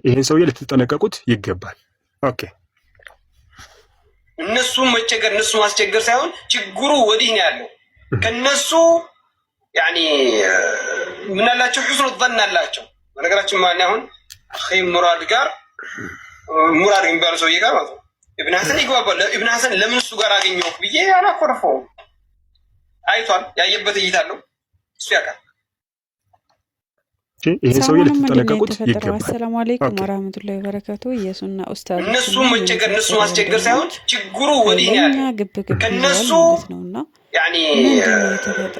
ይሄን ሰውዬ ልትጠነቀቁት ይገባል። ኦኬ እነሱ መቸገር እነሱ ማስቸገር ሳይሆን ችግሩ ወዲህ ነው ያለው። ከነሱ ያኒ ምን አላቸው ሁስኑ ظن አላቸው። በነገራችን ማለት አሁን አኺ ሙራድ ጋር ሙራድ የሚባለው ሰውዬ ጋር ማለት ነው ኢብኑ ሐሰን ይግባባል። ኢብኑ ሐሰን ለምን እሱ ጋር አገኘው ብዬ አላኮረፈው። አይቷል፣ ያየበት እይታ አለው፣ እሱ ያውቃል። ይሄን ሰውዬ ልትጠነቀቁት ይገባል። አሰላሙ አለይኩም ወራህመቱላሂ ወበረካቱ። ኢየሱስና ኡስታዝ እነሱ መቸገር እነሱ ማስቸገር ሳይሆን ችግሩ ወዲህ ነው ያለው። ከነሱ ያኒ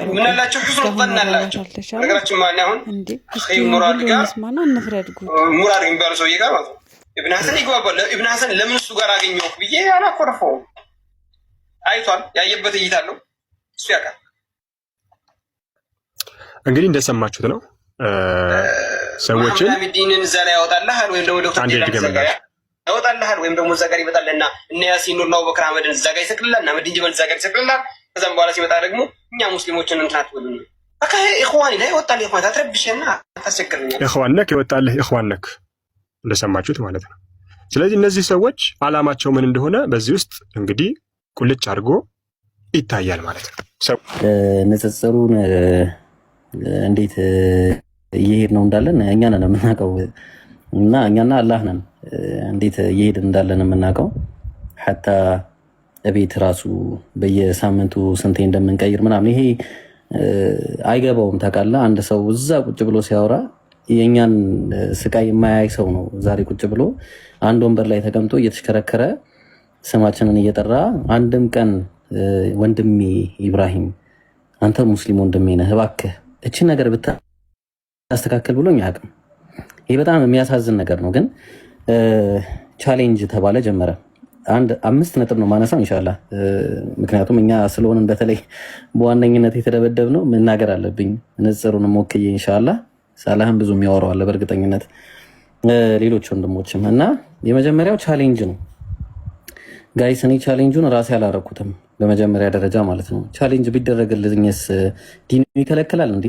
ምን አላቸው ሁስኑ ظن አላቸው። በነገራችን ማለት አሁን አኺ ሙራድ ጋር ሙራድ የሚባለው ሰውዬ ጋር ማለት ነው ኢብኑ ሐሰን ይግባባል። ኢብኑ ሐሰን ለምን እሱ ጋር አገኘው ብዬ አላኮረፈው። አይቷል፣ ያየበት እይታ አለው፣ እሱ ያውቃል። እንግዲህ እንደሰማችሁት ነው። ሰዎችን ዲንን ዘላ ያወጣልሃል ወይም ደግሞ ዶክተር ዲላ ያወጣልሃል ወይም ደግሞ ዘጋሪ ይመጣልና እነ ያሲን ኑርና አቡበክር አህመድን ዘጋሪ ይሰቅልላል እና መዲን ጀበል ዘጋሪ ይሰቅልላል። ከዛም በኋላ ሲመጣ ደግሞ እኛ ሙስሊሞችን እንትናት ወሉን አካ ኢኽዋኒ ላይ ወጣል ኢኽዋን አትረብሽና አታስቸግርኛ ኢኽዋንክ ይወጣልህ ኢኽዋንክ እንደሰማችሁት ማለት ነው። ስለዚህ እነዚህ ሰዎች አላማቸው ምን እንደሆነ በዚህ ውስጥ እንግዲህ ቁልጭ አድርጎ ይታያል ማለት ነው። ሰው ንጽጽሩን እንዴት እየሄድ ነው እንዳለን እኛ ነን የምናውቀው እና እኛና አላህ ነን እንዴት እየሄድ እንዳለን የምናውቀው። ሐታ እቤት ራሱ በየሳምንቱ ስንቴ እንደምንቀይር ምናምን ይሄ አይገባውም። ታውቃለህ፣ አንድ ሰው እዛ ቁጭ ብሎ ሲያወራ የእኛን ስቃይ የማያይ ሰው ነው ዛሬ ቁጭ ብሎ አንድ ወንበር ላይ ተቀምጦ እየተሽከረከረ ስማችንን እየጠራ አንድም ቀን ወንድሜ ኢብራሂም አንተ ሙስሊም ወንድሜ ነህ እባክህ እቺን ነገር ብታስተካክል ብሎኝ አያውቅም። ይሄ በጣም የሚያሳዝን ነገር ነው። ግን ቻሌንጅ ተባለ ጀመረ። አንድ 5 ነጥብ ነው ማነሳው ኢንሻአላህ። ምክንያቱም እኛ ስለሆነን በተለይ በዋነኝነት የተደበደብ ነው መናገር አለብኝ። ንጽሩን ሞክዬ ኢንሻአላህ ሳላህም ብዙ የሚያወራው አለ በእርግጠኝነት ሌሎች ወንድሞችም እና የመጀመሪያው ቻሌንጅ ነው ጋይስ። እኔ ቻሌንጁን ራሴ አላረኩትም በመጀመሪያ ደረጃ ማለት ነው። ቻሌንጅ ቢደረግልኝስ ዲኑ ይከለክላል እንዴ?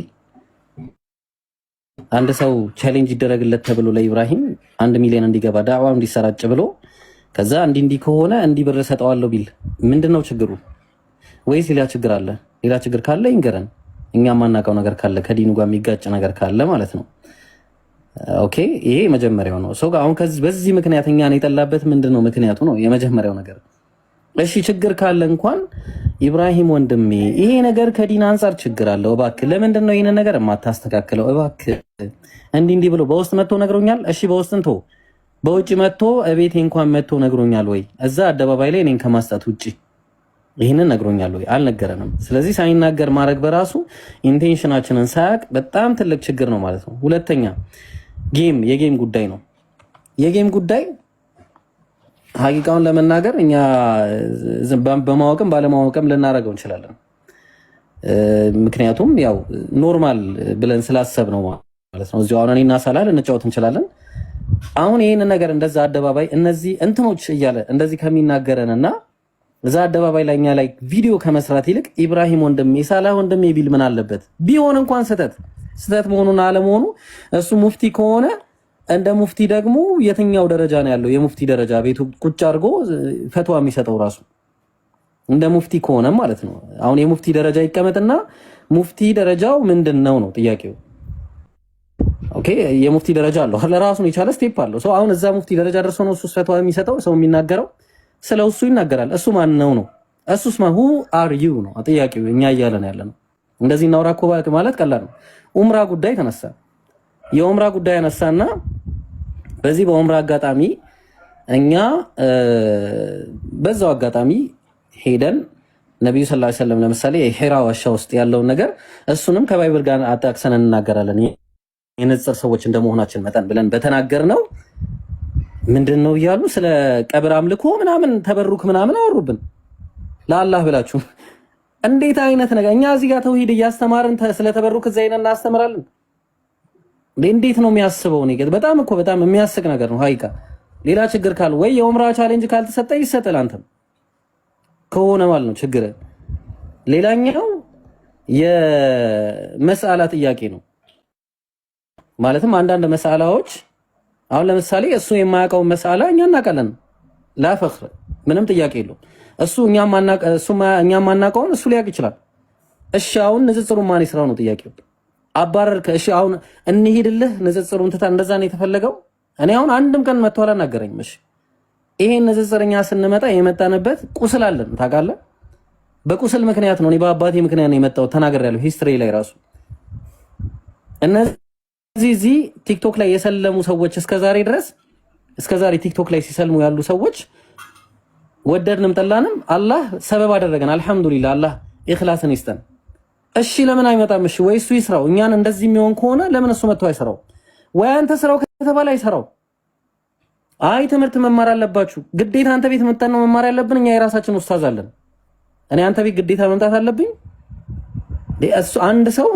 አንድ ሰው ቻሌንጅ ይደረግለት ተብሎ ለኢብራሂም 1 ሚሊዮን እንዲገባ ዳዕዋው እንዲሰራጭ ብሎ ከዛ እንዲህ ከሆነ እንዲህ ብር ሰጠዋለሁ ቢል ምንድነው ችግሩ? ወይስ ሌላ ችግር አለ? ሌላ ችግር ካለ ይንገረን። እኛ ማናውቀው ነገር ካለ ከዲኑ ጋር የሚጋጭ ነገር ካለ ማለት ነው። ኦኬ፣ ይሄ መጀመሪያው ነው። ሰው አሁን በዚህ ምክንያት እኛን የጠላበት ምንድነው ምክንያቱ ነው የመጀመሪያው ነገር። እሺ ችግር ካለ እንኳን ኢብራሂም ወንድሜ ይሄ ነገር ከዲን አንፃር ችግር አለው፣ እባክህ ለምንድን ነው ይሄን ነገር የማታስተካክለው? እባክህ እንዲህ ብሎ በውስጥ መጥቶ ነግሮኛል። እሺ በውስጥ እንቶ በውጭ መጥቶ እቤቴ እንኳን መጥቶ ነግሮኛል ወይ? እዛ አደባባይ ላይ እኔን ከማስጣት ውጪ ይሄንን ነግሮኛል ወይ? አልነገረንም። ስለዚህ ሳይናገር ማድረግ በራሱ ኢንቴንሽናችንን ሳያቅ በጣም ትልቅ ችግር ነው ማለት ነው። ሁለተኛ የጌም ጉዳይ ነው። የጌም ጉዳይ ሀቂቃውን ለመናገር እኛ በማወቅም ባለማወቅም ልናደርገው እንችላለን። ምክንያቱም ያው ኖርማል ብለን ስላሰብ ነው ማለት ነው። እዚሁ አሁን እኔና ሳላ ልንጫወት እንችላለን። አሁን ይሄን ነገር እንደዛ አደባባይ እነዚህ እንትኖች እያለ እንደዚህ ከሚናገረንና እዛ አደባባይ ላይ እኛ ላይ ቪዲዮ ከመስራት ይልቅ ኢብራሂም ወንድሜ ሳላ ወንድሜ ቢል ምን አለበት? ቢሆን እንኳን ስህተት መሆኑን አለመሆኑ እሱ ሙፍቲ ከሆነ እንደ ሙፍቲ ደግሞ የትኛው ደረጃ ነው ያለው? የሙፍቲ ደረጃ ቤቱ ቁጭ አድርጎ ፈትዋ የሚሰጠው ራሱ እንደ ሙፍቲ ከሆነ ማለት ነው። አሁን የሙፍቲ ደረጃ ይቀመጥና ሙፍቲ ደረጃው ምንድነው ነው ጥያቄው። ኦኬ፣ የሙፍቲ ደረጃ አለው ለራሱን የቻለ ስቴፕ አለው። ሰው አሁን እዛ ሙፍቲ ደረጃ ደርሶ ነው እሱ ፈትዋ የሚሰጠው ሰው የሚናገረው ስለ እሱ ይናገራል። እሱ ማን ነው? እሱስ who are you ነው ጥያቄው። እኛ እያለን ያለነው እንደዚህ እናውራ እኮ ማለት ቀላል ነው። ኡምራ ጉዳይ ተነሳ። የኡምራ ጉዳይ ያነሳና በዚህ በኡምራ አጋጣሚ እኛ በዛው አጋጣሚ ሄደን ነብዩ ሰለላሁ ዐለይሂ ወሰለም ለምሳሌ ሂራ ዋሻ ውስጥ ያለውን ነገር እሱንም ከባይብል ጋር አጣቅሰን እንናገራለን። የነጽር ሰዎች እንደመሆናችን መጠን ብለን በተናገርነው ምንድነው ይያሉ ስለ ቀብር አምልኮ ምናምን ተበሩክ ምናምን አወሩብን። ለአላህ ብላችሁ እንዴት አይነት ነገር! እኛ እዚህ ጋር ተውሂድ እያስተማርን ስለ ተበሩክ ዘይና እናስተምራለን። እንዴት ነው የሚያስበው? ነገር በጣም የሚያስቅ ነገር ነው። ሀይቃ ሌላ ችግር ካለ ወይ የኡምራ ቻሌንጅ ካልተሰጠ ይሰጣል። አንተም ከሆነ ማለት ነው ችግር። ሌላኛው የመስአላ ጥያቄ ነው። ማለትም አንዳንድ መስአላዎች አሁን ለምሳሌ እሱ የማያውቀው መሳላ እኛ እናውቃለን። ላፈኽር ምንም ጥያቄ የለውም። እሱ እኛ ማናውቀውን እሱ ሊያውቅ ይችላል። እሺ አሁን ንጽጽሩ ማን ይስራው ነው ጥያቄው። አባረርከ። እሺ አሁን እንሂድልህ ንጽጽሩን ትታ እንደዛ ነው የተፈለገው። እኔ አሁን አንድም ቀን መጥቶ አላናገረኝም። እሺ ይሄን ንጽጽርኛ ስንመጣ የመጣንበት ቁስል አለን ታውቃለህ። በቁስል ምክንያት ነው። እኔ በአባቴ ምክንያት ነው የመጣው ተናግሬያለሁ። ሂስትሪ ላይ ራሱ እነዚህ ቲክቶክ ላይ የሰለሙ ሰዎች እስከዛሬ ቲክቶክ ላይ ሲሰልሙ ያሉ ሰዎች ወደድንም ጠላንም አላህ ሰበብ አደረገን። አልሐምዱሊላህ አላህ ኢኽላስን ይስጠን። እሺ ለምን አይመጣም? እሺ ወይ እሱ ይስራው። እኛን እንደዚህ የሚሆን ከሆነ ለምን እሱ መጥቶ አይሰራው? ወይ አንተ ስራው ከተባለ አይሰራው። አይ ትምህርት መማር አለባችሁ ግዴታ አንተ ቤት መጣን ነው መማር ያለብን። እኛ የራሳችን ኡስታዝ አለን። እኔ አንተ ቤት ግዴታ መምጣት አለብኝ እሱ አንድ ሰው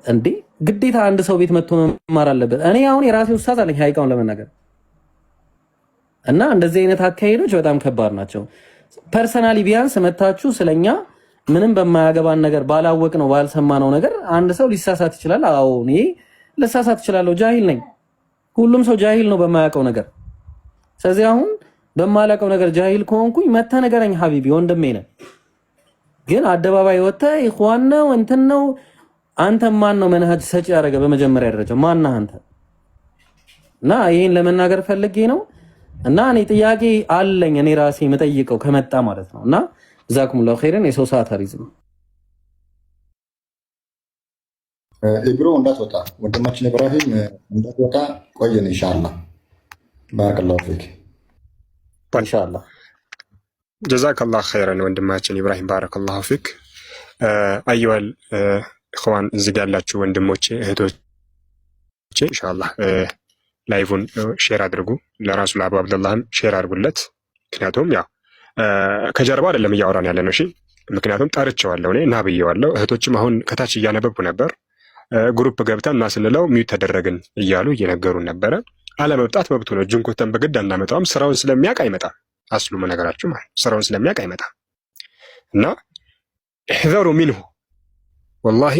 እንዴ? ግዴታ አንድ ሰው ቤት መጥቶ መማር አለበት? እኔ አሁን የራሴ ኡስታዝ አለኝ ሀቂቃውን ለመናገር እና እንደዚህ አይነት አካሄዶች በጣም ከባድ ናቸው። ፐርሰናሊ ቢያንስ መታችሁ ስለኛ ምንም በማያገባን ነገር ባላወቅ ነው ባልሰማነው ነገር አንድ ሰው ሊሳሳት ይችላል። አዎ እኔ ልሳሳት እችላለሁ፣ ጃሂል ነኝ። ሁሉም ሰው ጃሂል ነው በማያውቀው ነገር። ስለዚህ አሁን በማላውቀው ነገር ጃሂል ከሆንኩኝ መተህ ንገረኝ ሀቢቢ፣ ወንድሜ ነህ። ግን አደባባይ ወጥተህ ኢኽዋን ነው እንትን ነው አንተ ማን ነው መንሃጅ ሰጪ ያደረገ? በመጀመሪያ ደረጃ ማን ነህ አንተ? እና ይሄን ለመናገር ፈልጌ ነው። እና እኔ ጥያቄ አለኝ እኔ ራሴ የምጠይቀው ከመጣ ማለት ነው። እና ጀዛኩሙላሁ ኸይረን። የሰው ሰዓት አሪዝም ኢብሮ እንዳትወጣ ወንድማችን ኢብራሂም እንዳትወጣ ቆየን ኢንሻአላህ። ባረከላሁ ፊክ ኢንሻአላህ። ጀዛከላሁ ኸይረን ወንድማችን ኢብራሂም ባረከላሁ ፊክ። አዩዋል ኢኽዋን እዚህ ጋር ያላችሁ ወንድሞቼ እህቶቼ ኢንሻአላህ ላይቭን ሼር አድርጉ። ለራሱ ለአቡ አብደላህም ሼር አድርጉለት። ምክንያቱም ያው ከጀርባ አይደለም እያወራን ያለ ነው። እሺ ምክንያቱም ጠርቼዋለሁ እኔ እና ብዬዋለሁ። እህቶችም አሁን ከታች እያነበብኩ ነበር። ግሩፕ ገብተን እና ስንለው ሚዩት ተደረግን እያሉ እየነገሩን ነበረ። አለመብጣት መብቱ ነው። እጁን ኮተን በግድ አናመጣውም። ስራውን ስለሚያውቅ አይመጣም። አስሉ መነገራችሁ ማለት ስራውን ስለሚያውቅ አይመጣም። እና እሕዘሩ ሚንሁ ወላሂ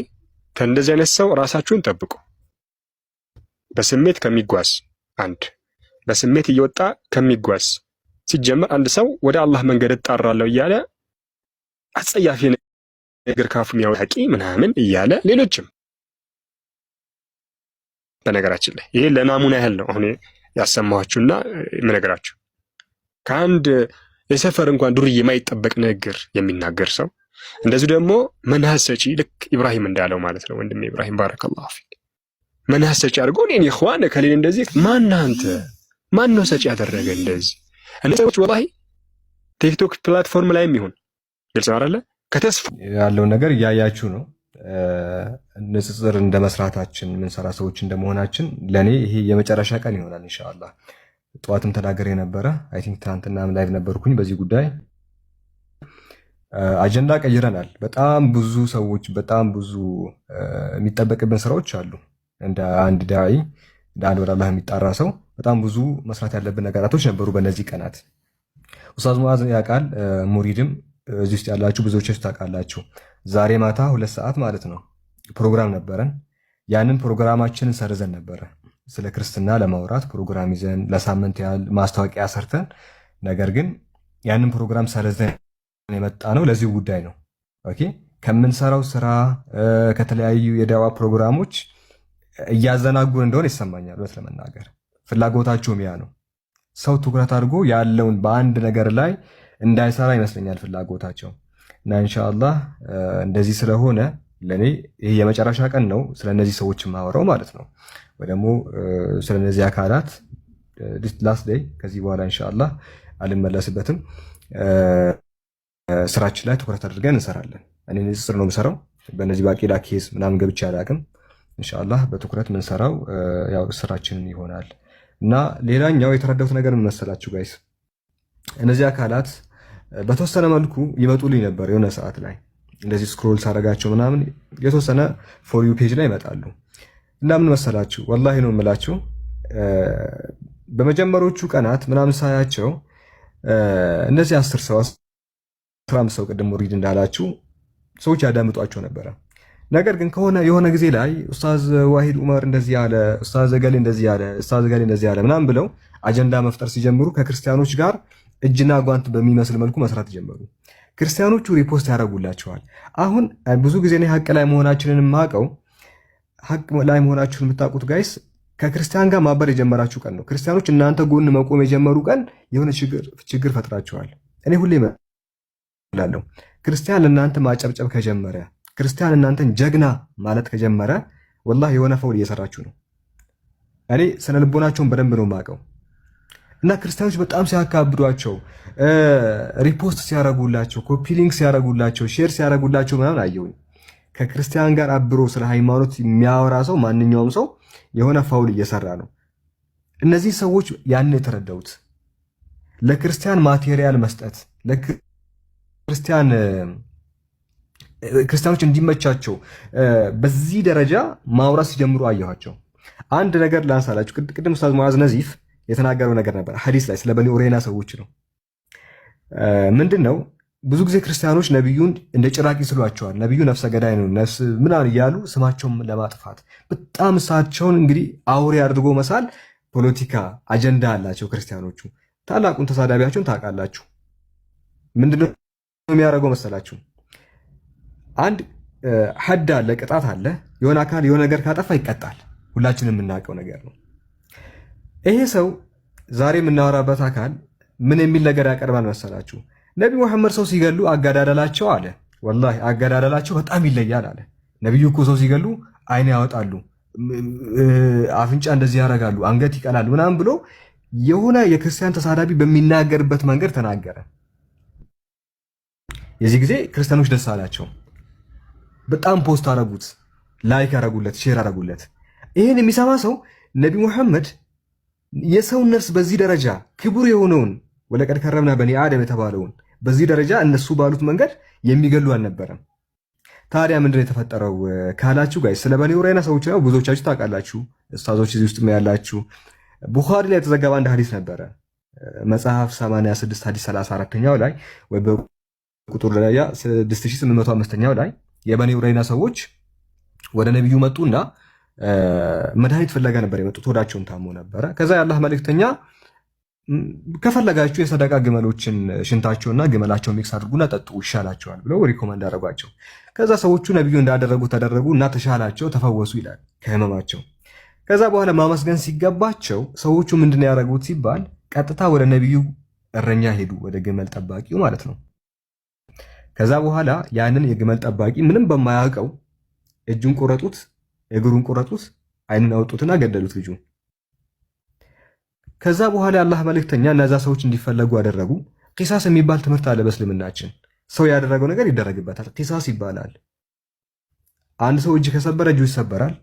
ከእንደዚህ አይነት ሰው ራሳችሁን ጠብቁ። በስሜት ከሚጓዝ በስሜት እየወጣ ከሚጓዝ ሲጀመር አንድ ሰው ወደ አላህ መንገድ እጣራለሁ እያለ አጸያፊ ነገር ካፉ የሚያወጣቂ ምናምን እያለ ሌሎችም በነገራችን ላይ ይሄ ለናሙና ያህል ነው አሁን ያሰማኋችሁና የምነግራችሁ። ከአንድ የሰፈር እንኳን ዱርዬ የማይጠበቅ ንግግር የሚናገር ሰው እንደዚሁ ደግሞ መንሃጅ ሰጪ ልክ ኢብራሂም እንዳለው ማለት ነው። ወንድሜ ኢብራሂም ባረከላሁ ፊክ መንሃጅ ሰጪ አድርጎ እኔን ኢኽዋን ከሌለ እንደዚህ ማን ነው ሰጪ ያደረገ እንደዚህ? እነዚህ ሰዎች ወላሂ ቲክቶክ ፕላትፎርም ላይ የሚሆን ግልጽ አይደለ ከተስፋ ያለው ነገር እያያችሁ ነው። ንጽጽር እንደ መስራታችን ምንሰራ ሰዎች እንደመሆናችን ለኔ ይሄ የመጨረሻ ቀን ይሆናል ኢንሻአላህ። ጠዋትም ተናገር የነበረ አይ ቲንክ ትናንትናም ላይቭ ነበርኩኝ። በዚህ ጉዳይ አጀንዳ ቀይረናል። በጣም ብዙ ሰዎች በጣም ብዙ የሚጠበቅብን ስራዎች አሉ። እንደ አንድ ዳዒ እንደ አንድ ወደ አላህ የሚጣራ ሰው በጣም ብዙ መስራት ያለብን ነገራቶች ነበሩ በእነዚህ ቀናት። ኡስታዝ ሙአዝ ያውቃል፣ ሙሪድም እዚህ ውስጥ ያላችሁ ብዙዎቻችሁ ታውቃላችሁ። ዛሬ ማታ 2 ሰዓት ማለት ነው ፕሮግራም ነበረን። ያንን ፕሮግራማችንን ሰርዘን ነበረ ስለ ክርስትና ለማውራት ፕሮግራም ይዘን ለሳምንት ያህል ማስታወቂያ ሰርተን፣ ነገር ግን ያንን ፕሮግራም ሰርዘን የመጣ ነው ለዚህ ጉዳይ ነው። ኦኬ ከምንሰራው ስራ ከተለያዩ የዳዋ ፕሮግራሞች እያዘናጉን እንደሆነ ይሰማኛል። በስ ለመናገር ፍላጎታቸውም ያ ነው። ሰው ትኩረት አድርጎ ያለውን በአንድ ነገር ላይ እንዳይሰራ ይመስለኛል ፍላጎታቸው። እና ኢንሻአላህ እንደዚህ ስለሆነ ለኔ ይሄ የመጨረሻ ቀን ነው ስለነዚህ ሰዎች ማወራው ማለት ነው። ወይ ደግሞ ስለነዚህ አካላት ላስት ዴይ ከዚህ በኋላ ኢንሻአላህ አልመለስበትም። ስራችን ላይ ትኩረት አድርገን እንሰራለን። እኔ ንጽጽር ነው የምሰራው። በእነዚህ ባቂላ ኬስ ምናምን ገብቼ አላውቅም። ኢንሻአላህ በትኩረት የምንሰራው ያው ስራችንን ይሆናል። እና ሌላኛው የተረዳሁት ነገር ምን መሰላችሁ ጋይስ፣ እነዚህ አካላት በተወሰነ መልኩ ይመጡልኝ ነበር የሆነ ሰዓት ላይ እንደዚህ ስክሮል ሳረጋቸው ምናምን የተወሰነ ፎር ዩ ፔጅ ላይ ይመጣሉ። እና ምን መሰላችሁ ወላሂ ነው የምላችሁ በመጀመሪያዎቹ ቀናት ምናምን ሳያቸው እነዚህ 10 ሰው 15 ሰው ቅድም ሙሪድ እንዳላችሁ ሰዎች ያዳምጧቸው ነበረ። ነገር ግን ከሆነ የሆነ ጊዜ ላይ ኡስታዝ ዋሂድ ዑመር እንደዚህ ያለ፣ ኡስታዝ ገሌ እንደዚህ ያለ፣ ኡስታዝ ገሌ እንደዚህ ያለ ምናምን ብለው አጀንዳ መፍጠር ሲጀምሩ ከክርስቲያኖች ጋር እጅና ጓንት በሚመስል መልኩ መስራት ጀመሩ። ክርስቲያኖቹ ሪፖስት ያደርጉላቸዋል። አሁን ብዙ ጊዜ እኔ ሀቅ ላይ መሆናችንን የማውቀው ሀቅ ላይ መሆናችሁን የምታውቁት ጋይስ ከክርስቲያን ጋር ማበር የጀመራችሁ ቀን ነው። ክርስቲያኖች እናንተ ጎን መቆም የጀመሩ ቀን የሆነ ችግር ፈጥራችኋል። እኔ ሁሌ እላለሁ ክርስቲያን ለእናንተ ማጨብጨብ ከጀመረ፣ ክርስቲያን እናንተን ጀግና ማለት ከጀመረ ወላሂ የሆነ ፈውል እየሰራችሁ ነው። እኔ ስነ ልቦናቸውን በደንብ ነው የማውቀው። እና ክርስቲያኖች በጣም ሲያካብዷቸው፣ ሪፖስት ሲያረጉላቸው፣ ኮፒ ሊንክ ሲያረጉላቸው፣ ሼር ሲያረጉላቸው ምናምን አየሁኝ። ከክርስቲያን ጋር አብሮ ስለ ሃይማኖት የሚያወራ ሰው ማንኛውም ሰው የሆነ ፋውል እየሰራ ነው። እነዚህ ሰዎች ያን የተረዳሁት ለክርስቲያን ማቴሪያል መስጠት ክርስቲያኖች እንዲመቻቸው በዚህ ደረጃ ማውራት ሲጀምሩ አየኋቸው። አንድ ነገር ላንሳላችሁ። ቅድም ኡስታዝ ሙዓዝ ነዚፍ የተናገረው ነገር ነበር ሐዲስ ላይ ስለ በኒ ኡረይና ሰዎች ነው። ምንድነው ብዙ ጊዜ ክርስቲያኖች ነብዩን እንደ ጭራቅ ይስሏቸዋል። ነብዩ ነፍሰ ገዳይ ነው ነፍስ ምናምን እያሉ ስማቸውን ለማጥፋት በጣም እሳቸውን እንግዲህ አውሬ አድርጎ መሳል ፖለቲካ አጀንዳ አላቸው ክርስቲያኖቹ። ታላቁን ተሳዳቢያቸውን ታውቃላችሁ። ምንድነው የሚያደርገው መሰላችሁ? አንድ ሐድ አለ፣ ቅጣት አለ። የሆነ አካል የሆነ ነገር ካጠፋ ይቀጣል። ሁላችንም የምናውቀው ነገር ነው። ይሄ ሰው ዛሬ የምናወራበት አካል ምን የሚል ነገር ያቀርባል መሰላችሁ? ነቢ መሐመድ ሰው ሲገሉ አገዳደላቸው አለ፣ ወላሂ አገዳደላቸው በጣም ይለያል አለ። ነቢዩ እኮ ሰው ሲገሉ አይን ያወጣሉ፣ አፍንጫ እንደዚህ ያደርጋሉ፣ አንገት ይቀላሉ ምናምን ብሎ የሆነ የክርስቲያን ተሳዳቢ በሚናገርበት መንገድ ተናገረ። የዚህ ጊዜ ክርስቲያኖች ደስ አላቸው። በጣም ፖስት አረጉት፣ ላይክ አረጉለት፣ ሼር አረጉለት። ይህን የሚሰማ ሰው ነቢ መሐመድ የሰውን ነፍስ በዚህ ደረጃ ክቡር የሆነውን ወለቀድ ከረምና በኒ አደም የተባለውን በዚህ ደረጃ እነሱ ባሉት መንገድ የሚገሉ አልነበረም። ታዲያ ምንድነው የተፈጠረው ካላችሁ ጋይ ስለ በኒ ኡረይና ሰዎች ነው ብዙዎቻችሁ ታውቃላችሁ። ኡስታዞች እዚህ ውስጥ ያላችሁ ቡኻሪ ላይ የተዘገበ አንድ ሐዲስ ነበረ። መጽሐፍ 86 ሐዲስ 34ኛው ላይ ወይ በቁጥር ላይ 6805ኛው ላይ የበኒ ኡረይና ሰዎች ወደ ነብዩ መጡና መድኃኒት ፍለጋ ነበር የመጡት። ሆዳቸውን ታሞ ነበረ። ከዛ የአላህ መልእክተኛ ከፈለጋችሁ የሰደቃ ግመሎችን ሽንታቸውና ግመላቸውን ሚክስ አድርጉና ጠጡ ይሻላቸዋል ብለው ሪኮመንድ አደረጓቸው። ከዛ ሰዎቹ ነብዩ እንዳደረጉ ተደረጉ እና ተሻላቸው፣ ተፈወሱ ይላል ከህመማቸው። ከዛ በኋላ ማመስገን ሲገባቸው ሰዎቹ ምንድነው ያደረጉት ሲባል ቀጥታ ወደ ነብዩ እረኛ ሄዱ፣ ወደ ግመል ጠባቂው ማለት ነው። ከዛ በኋላ ያንን የግመል ጠባቂ ምንም በማያውቀው እጁን ቆረጡት፣ እግሩን ቆረጡት፣ አይኑን አወጡትና ገደሉት ልጁን። ከዛ በኋላ የአላህ መልእክተኛ እነዛ ሰዎች እንዲፈለጉ አደረጉ። ቂሳስ የሚባል ትምህርት አለ በእስልምናችን። ሰው ያደረገው ነገር ይደረግበታል፣ ቂሳስ ይባላል። አንድ ሰው እጅ ከሰበረ እጁ ይሰበራል፣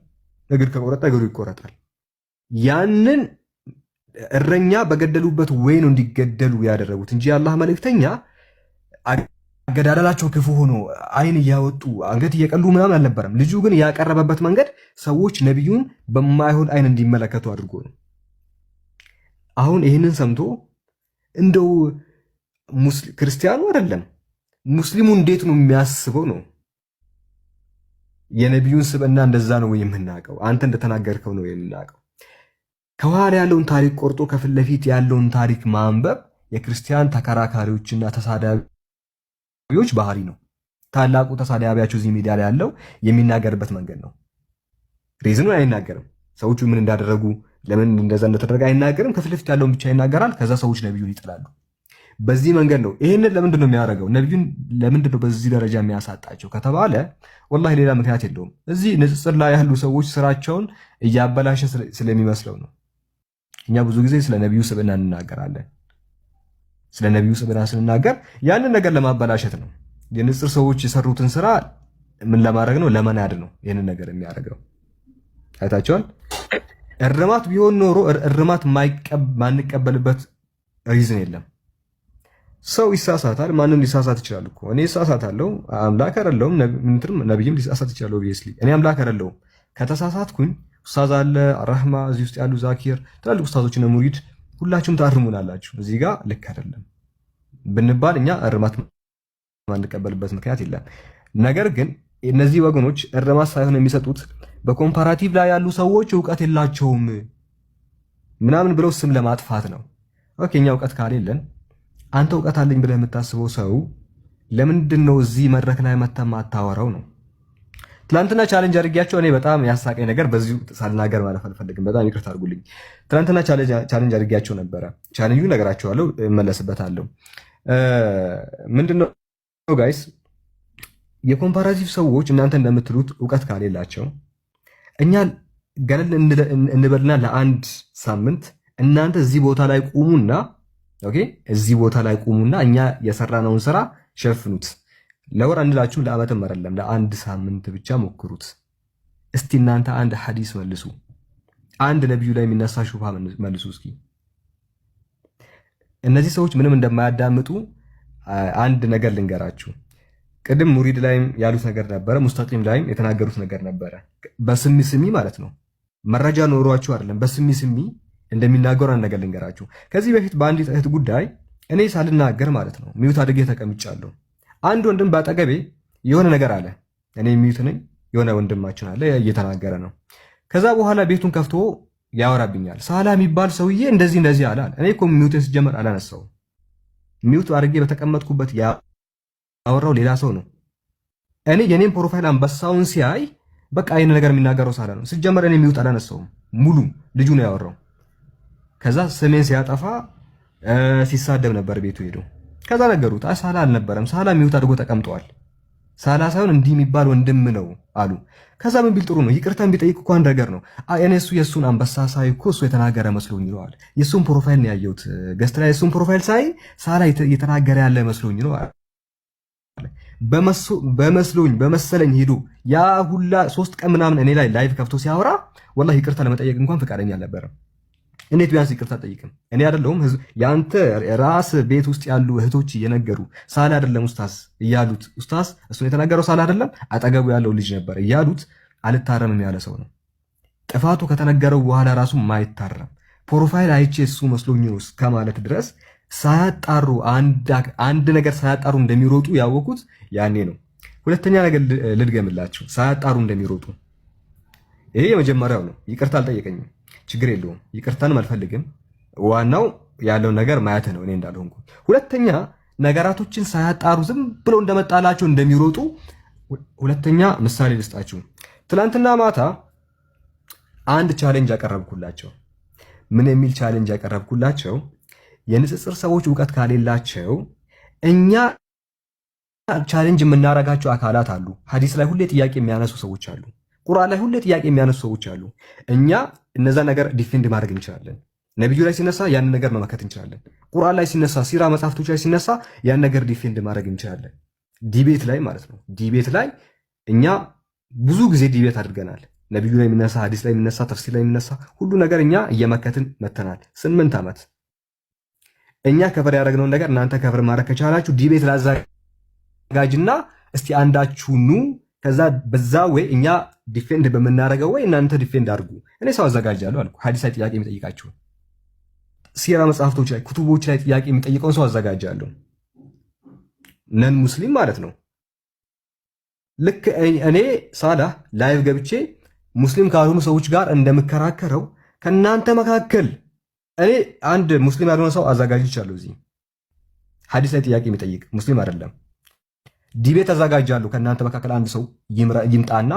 እግር ከቆረጠ እግሩ ይቆረጣል። ያንን እረኛ በገደሉበት ወይ ነው እንዲገደሉ ያደረጉት እንጂ የአላህ መልእክተኛ አገዳደላቸው ክፉ ሆኖ አይን እያወጡ አንገት እየቀሉ ምናምን አልነበረም። ልጁ ግን ያቀረበበት መንገድ ሰዎች ነቢዩን በማይሆን አይን እንዲመለከቱ አድርጎ ነው። አሁን ይህንን ሰምቶ እንደው ክርስቲያኑ አይደለም ሙስሊሙ እንዴት ነው የሚያስበው ነው? የነቢዩን ስብዕና እንደዛ ነው የምናውቀው። አንተ እንደተናገርከው ነው የምናውቀው። ከኋላ ያለውን ታሪክ ቆርጦ ከፊት ለፊት ያለውን ታሪክ ማንበብ የክርስቲያን ተከራካሪዎችና ተሳዳቢዎች ባህሪ ነው። ታላቁ ተሳዳቢያቸው እዚህ ሚዲያ ላይ ያለው የሚናገርበት መንገድ ነው። ሪዝኑን አይናገርም። ሰዎቹ ምን እንዳደረጉ ለምን እንደዛ እንደተደረገ አይናገርም። ከፊት ለፊት ያለውን ብቻ ይናገራል። ከዛ ሰዎች ነቢዩን ይጥላሉ። በዚህ መንገድ ነው። ይሄንን ለምንድን ነው የሚያደርገው? ነቢዩን ለምንድን ነው በዚህ ደረጃ የሚያሳጣቸው ከተባለ ወላሂ ሌላ ምክንያት የለውም። እዚህ ንጽጽር ላይ ያሉ ሰዎች ስራቸውን እያበላሸ ስለሚመስለው ነው። እኛ ብዙ ጊዜ ስለ ነቢዩ ስብዕና እንናገራለን። ስለ ነቢዩ ስብዕና ስንናገር ያንን ነገር ለማበላሸት ነው። የንጽር ሰዎች የሰሩትን ስራ ምን ለማድረግ ነው? ለመናድ ነው ይህንን ነገር የሚያደርገው። አይታቸዋል። እርማት ቢሆን ኖሮ እርማት ማንቀበልበት ሪዝን የለም። ሰው ይሳሳታል። ማንም ሊሳሳት ይችላል እኮ። እኔ ይሳሳታለሁ፣ አምላክ አይደለሁም። ነብይም ሊሳሳት ይችላል። ኦብቪየስሊ እኔ አምላክ አይደለሁም። ከተሳሳትኩኝ ኡስታዝ አለ አራህማ፣ እዚህ ውስጥ ያሉ ዛኪር፣ ትላልቅ ኡስታዞችና ሙሪድ ሁላችሁም ታርሙናላችሁ። እዚህ ጋር ልክ አይደለም ብንባል እኛ እርማት ማንቀበልበት ምክንያት የለም። ነገር ግን እነዚህ ወገኖች እርማት ሳይሆን የሚሰጡት በኮምፓራቲቭ ላይ ያሉ ሰዎች እውቀት የላቸውም ምናምን ብለው ስም ለማጥፋት ነው። ኦኬ እኛ እውቀት ካሌለን አንተ እውቀት አለኝ ብለህ የምታስበው ሰው ለምንድን ነው እዚህ መድረክ ላይ መተህ ማታወራው ነው? ትናንትና ቻሌንጅ አድርጌያቸው እኔ በጣም ያሳቀኝ ነገር በዚሁ ሳልናገር ማለፍ አልፈልግም። በጣም ይቅርታ አድርጉልኝ። ትናንትና ቻሌንጅ አድርጌያቸው ነበረ። ቻሌንጁ ነገራቸዋለሁ፣ እመለስበታለሁ። ምንድነው ጋይስ የኮምፓራቲቭ ሰዎች እናንተ እንደምትሉት እውቀት ካሌላቸው እኛ ገለል እንበልና ለአንድ ሳምንት እናንተ እዚህ ቦታ ላይ ቁሙና ኦኬ፣ እዚህ ቦታ ላይ ቁሙና እኛ የሰራነውን ስራ ሸፍኑት። ለወር አንላችሁም፣ ለአመትም አይደለም፣ ለአንድ ሳምንት ብቻ ሞክሩት። እስቲ እናንተ አንድ ሐዲስ መልሱ፣ አንድ ነብዩ ላይ የሚነሳ ሹብሃ መልሱ እስኪ። እነዚህ ሰዎች ምንም እንደማያዳምጡ አንድ ነገር ልንገራችሁ። ቅድም ሙሪድ ላይም ያሉት ነገር ነበረ፣ ሙስጠቂም ላይም የተናገሩት ነገር ነበረ። በስሚ ስሚ ማለት ነው፣ መረጃ ኖሯችሁ አይደለም፣ በስሚ ስሚ እንደሚናገሩ አንድ ነገር ልንገራችሁ። ከዚህ በፊት በአንዲት እህት ጉዳይ እኔ ሳልናገር ማለት ነው ሚዩት አድርጌ ተቀምጫለሁ። አንድ ወንድም ባጠገቤ የሆነ ነገር አለ፣ እኔ ሚዩት ነኝ፣ የሆነ ወንድማችን አለ እየተናገረ ነው። ከዛ በኋላ ቤቱን ከፍቶ ያወራብኛል። ሳላ የሚባል ሰውዬ እንደዚህ አለ። እኔ እኮ ሚዩት ሲጀመር አላነሳው፣ ሚዩት አድርጌ በተቀመጥኩበት ያወራው ሌላ ሰው ነው። እኔ የኔን ፕሮፋይል አንበሳውን ሲያይ በቃ አይነ ነገር የሚናገረው ሳላ ነው። ሲጀመር እኔ ሚዩት አላነሳውም፣ ሙሉ ልጁ ነው ያወራው። ከዛ ስሜን ሲያጠፋ ሲሳደብ ነበር ቤቱ ሄዶ። ከዛ ነገሩት ሳላ አልነበረም፣ ሳላ ሚዩት አድርጎ ተቀምጧል። ሳላ ሳይሆን እንዲህ የሚባል ወንድም ነው አሉ። ከዛ ምን ቢል ጥሩ ነው? ይቅርታን ቢጠይቅ እኮ አንድ ነገር ነው። እኔ የእሱን አንበሳ ሳይ እኮ እሱ የተናገረ መስሎኝ ይለዋል። የእሱን ፕሮፋይል ነው ያየሁት ገስት ላይ፣ የእሱን ፕሮፋይል ሳይ ሳላ የተናገረ ያለ መስሎኝ ነው በመስሎኝ በመሰለኝ ሄዱ። ያ ሁላ 3 ቀን ምናምን እኔ ላይ ላይቭ ከፍቶ ሲያወራ ወላሂ ይቅርታ ለመጠየቅ እንኳን ፈቃደኛ አልነበረም። እንዴት ቢያንስ ይቅርታ ጠይቅም? እኔ አይደለሁም ያንተ ራስ ቤት ውስጥ ያሉ እህቶች እየነገሩ ሳላ አይደለም ኡስታዝ እያሉት፣ ኡስታዝ እሱን የተናገረው ሳላ አይደለም አጠገቡ ያለው ልጅ ነበር እያሉት አልታረምም ያለ ሰው ነው። ጥፋቱ ከተነገረው በኋላ ራሱ ማይታረም ፕሮፋይል አይቼ እሱ መስሎኝ ነው እስከማለት ድረስ ሳያጣሩ አንድ ነገር ሳያጣሩ እንደሚሮጡ ያወቁት ያኔ ነው። ሁለተኛ ነገር ልድገምላችሁ፣ ሳያጣሩ እንደሚሮጡ። ይሄ የመጀመሪያው ነው። ይቅርታ አልጠየቀኝም፣ ችግር የለውም፣ ይቅርታንም አልፈልግም። ዋናው ያለው ነገር ማየት ነው፣ እኔ እንዳልሆንኩ። ሁለተኛ ነገራቶችን ሳያጣሩ ዝም ብለው እንደመጣላቸው እንደሚሮጡ ሁለተኛ ምሳሌ ልስጣችሁ። ትናንትና ማታ አንድ ቻሌንጅ ያቀረብኩላቸው። ምን የሚል ቻሌንጅ ያቀረብኩላቸው? የንጽጽር ሰዎች እውቀት ካሌላቸው እኛ ቻሌንጅ የምናረጋቸው አካላት አሉ። ሐዲስ ላይ ሁሌ ጥያቄ የሚያነሱ ሰዎች አሉ። ቁርአን ላይ ሁሌ ጥያቄ የሚያነሱ ሰዎች አሉ። እኛ እነዛ ነገር ዲፌንድ ማድረግ እንችላለን። ነብዩ ላይ ሲነሳ ያን ነገር መመከት እንችላለን። ቁርአን ላይ ሲነሳ፣ ሲራ መጽሐፍቶች ላይ ሲነሳ ያን ነገር ዲፌንድ ማድረግ እንችላለን። ዲቤት ላይ ማለት ነው። ዲቤት ላይ እኛ ብዙ ጊዜ ዲቤት አድርገናል። ነብዩ ላይ የሚነሳ፣ ሐዲስ ላይ የሚነሳ፣ ተፍሲር ላይ የሚነሳ ሁሉ ነገር እኛ እየመከትን መተናል 8 ዓመት። እኛ ከቨር ያደረግነውን ነገር እናንተ ከቨር ማድረግ ከቻላችሁ ዲቤት ላዘጋጅና እስቲ አንዳችሁ ኑ፣ ከዛ በዛ ወይ እኛ ዲፌንድ በምናደርገው ወይ እናንተ ዲፌንድ አድርጉ። እኔ ሰው አዘጋጃለሁ አልኩ። ሐዲስ ላይ ጥያቄ የሚጠይቃችሁ፣ ሲራ መጽሐፍቶች ላይ ኩቱቦች ላይ ጥያቄ የሚጠይቀውን ሰው አዘጋጃለሁ። ነን ሙስሊም ማለት ነው። ልክ እኔ ሳላህ ላይቭ ገብቼ ሙስሊም ካልሆኑ ሰዎች ጋር እንደምከራከረው ከናንተ መካከል እኔ አንድ ሙስሊም ያልሆነ ሰው አዘጋጅቻለሁ። እዚህ ሐዲስ ላይ ጥያቄ የሚጠይቅ ሙስሊም አይደለም። ዲቤት አዘጋጃለሁ። ከናንተ መካከል አንድ ሰው ይምጣና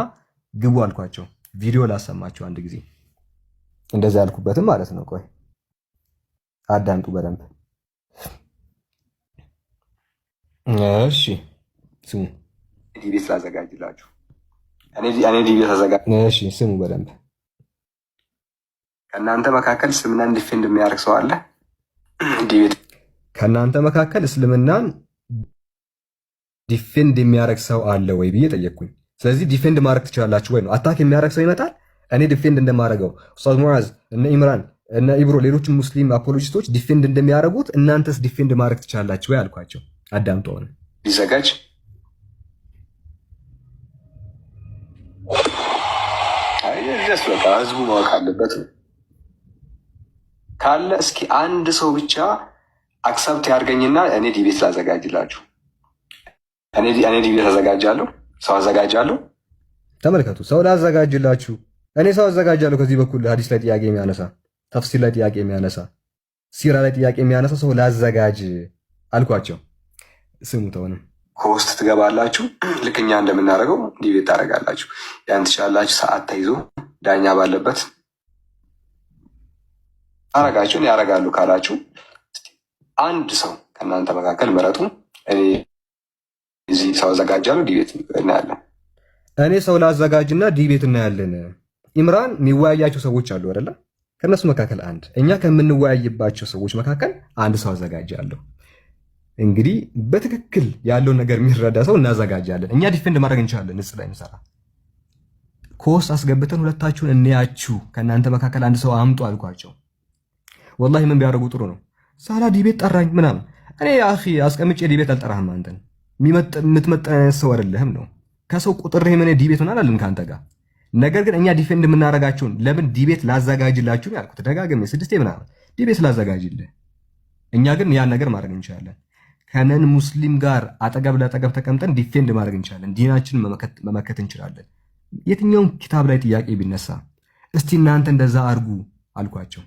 ግቡ አልኳቸው። ቪዲዮ ላሰማቸው አንድ ጊዜ እንደዛ ያልኩበትም ማለት ነው። ቆይ አዳምጡ በደንብ እሺ። ስሙ። ዲቤት ላዘጋጅላችሁ እኔ ዲቤት አዘጋጅ። እሺ ስሙ በደንብ። ከናንተ መካከል እስልምናን ዲፌንድ የሚያደርግ ሰው አለ? ዲቤት ከናንተ መካከል እስልምናን ዲፌንድ የሚያደርግ ሰው አለ ወይ ብዬ ጠየቅኩኝ። ስለዚህ ዲፌንድ ማድረግ ትችላላችሁ ወይ ነው። አታክ የሚያደርግ ሰው ይመጣል፣ እኔ ዲፌንድ እንደማደርገው ኡስታዝ ሙዓዝ፣ እነ ኢምራን፣ እነ ኢብሮ፣ ሌሎችም ሙስሊም አፖሎጂስቶች ዲፌንድ እንደሚያደርጉት እናንተስ ዲፌንድ ማድረግ ትችላላችሁ ወይ አልኳቸው። አዳምጡ። ሆነ ሊዘጋጅ አይደስ በቃ ህዝቡ ማወቅ አለበት ካለ እስኪ አንድ ሰው ብቻ አክሰፕት ያርገኝና እኔ ዲቤት ላዘጋጅላችሁ። እኔ ዲቤት አዘጋጃለሁ። ሰው አዘጋጃለሁ። ተመልከቱ፣ ሰው ላዘጋጅላችሁ። እኔ ሰው አዘጋጃለሁ። ከዚህ በኩል ሐዲስ ላይ ጥያቄ የሚያነሳ ተፍሲር ላይ ጥያቄ የሚያነሳ ሲራ ላይ ጥያቄ የሚያነሳ ሰው ላዘጋጅ አልኳቸው። ስሙ ተሆነ ሆስት ትገባላችሁ። ልክ እኛ እንደምናደርገው ዲቤት ታደርጋላችሁ። ያን ትችላላችሁ። ሰዓት ተይዞ ዳኛ ባለበት አረጋችሁን ያረጋሉ ካላችሁ አንድ ሰው ከእናንተ መካከል ምረጡ። እኔ እዚህ ሰው አዘጋጃለሁ፣ ዲቤት እናያለን። እኔ ሰው ላዘጋጅና ዲቤት እናያለን። ኢምራን የሚወያያቸው ሰዎች አሉ አይደለ? ከነሱ መካከል አንድ እኛ ከምንወያይባቸው ሰዎች መካከል አንድ ሰው አዘጋጃለሁ። እንግዲህ በትክክል ያለውን ነገር የሚረዳ ሰው እናዘጋጃለን። እኛ ዲፌንድ ማድረግ እንችላለን። ንጽ ላይ እንሰራ ኮስ አስገብተን ሁለታችሁን እንያችሁ። ከእናንተ መካከል አንድ ሰው አምጡ አልኳቸው። ወላሂ ምን ቢያደርጉ ጥሩ ነው። ሳላ ዲቤት ጠራኝ ምናምን። እኔ አኺ አስቀምጬ ዲቤት አልጠራህም። አንተን የምትመጠን ሰው አይደለህም ነው። ከሰው ቁጥር ምን ዲቤት ሆናል አለም ካንተ ጋር። ነገር ግን እኛ ዲፌንድ የምናረጋቸውን ለምን ዲቤት ላዘጋጅላችሁ ነው ያልኩት። ደጋግሜ 6 ምናምን ዲቤት ላዘጋጅልህ። እኛ ግን ያን ነገር ማድረግ እንችላለን። ከነን ሙስሊም ጋር አጠገብ ለአጠገብ ተቀምጠን ዲፌንድ ማድረግ እንችላለን። ዲናችንን መመከት እንችላለን። የትኛውም ኪታብ ላይ ጥያቄ ቢነሳ እስቲ እናንተ እንደዛ አርጉ አልኳቸው።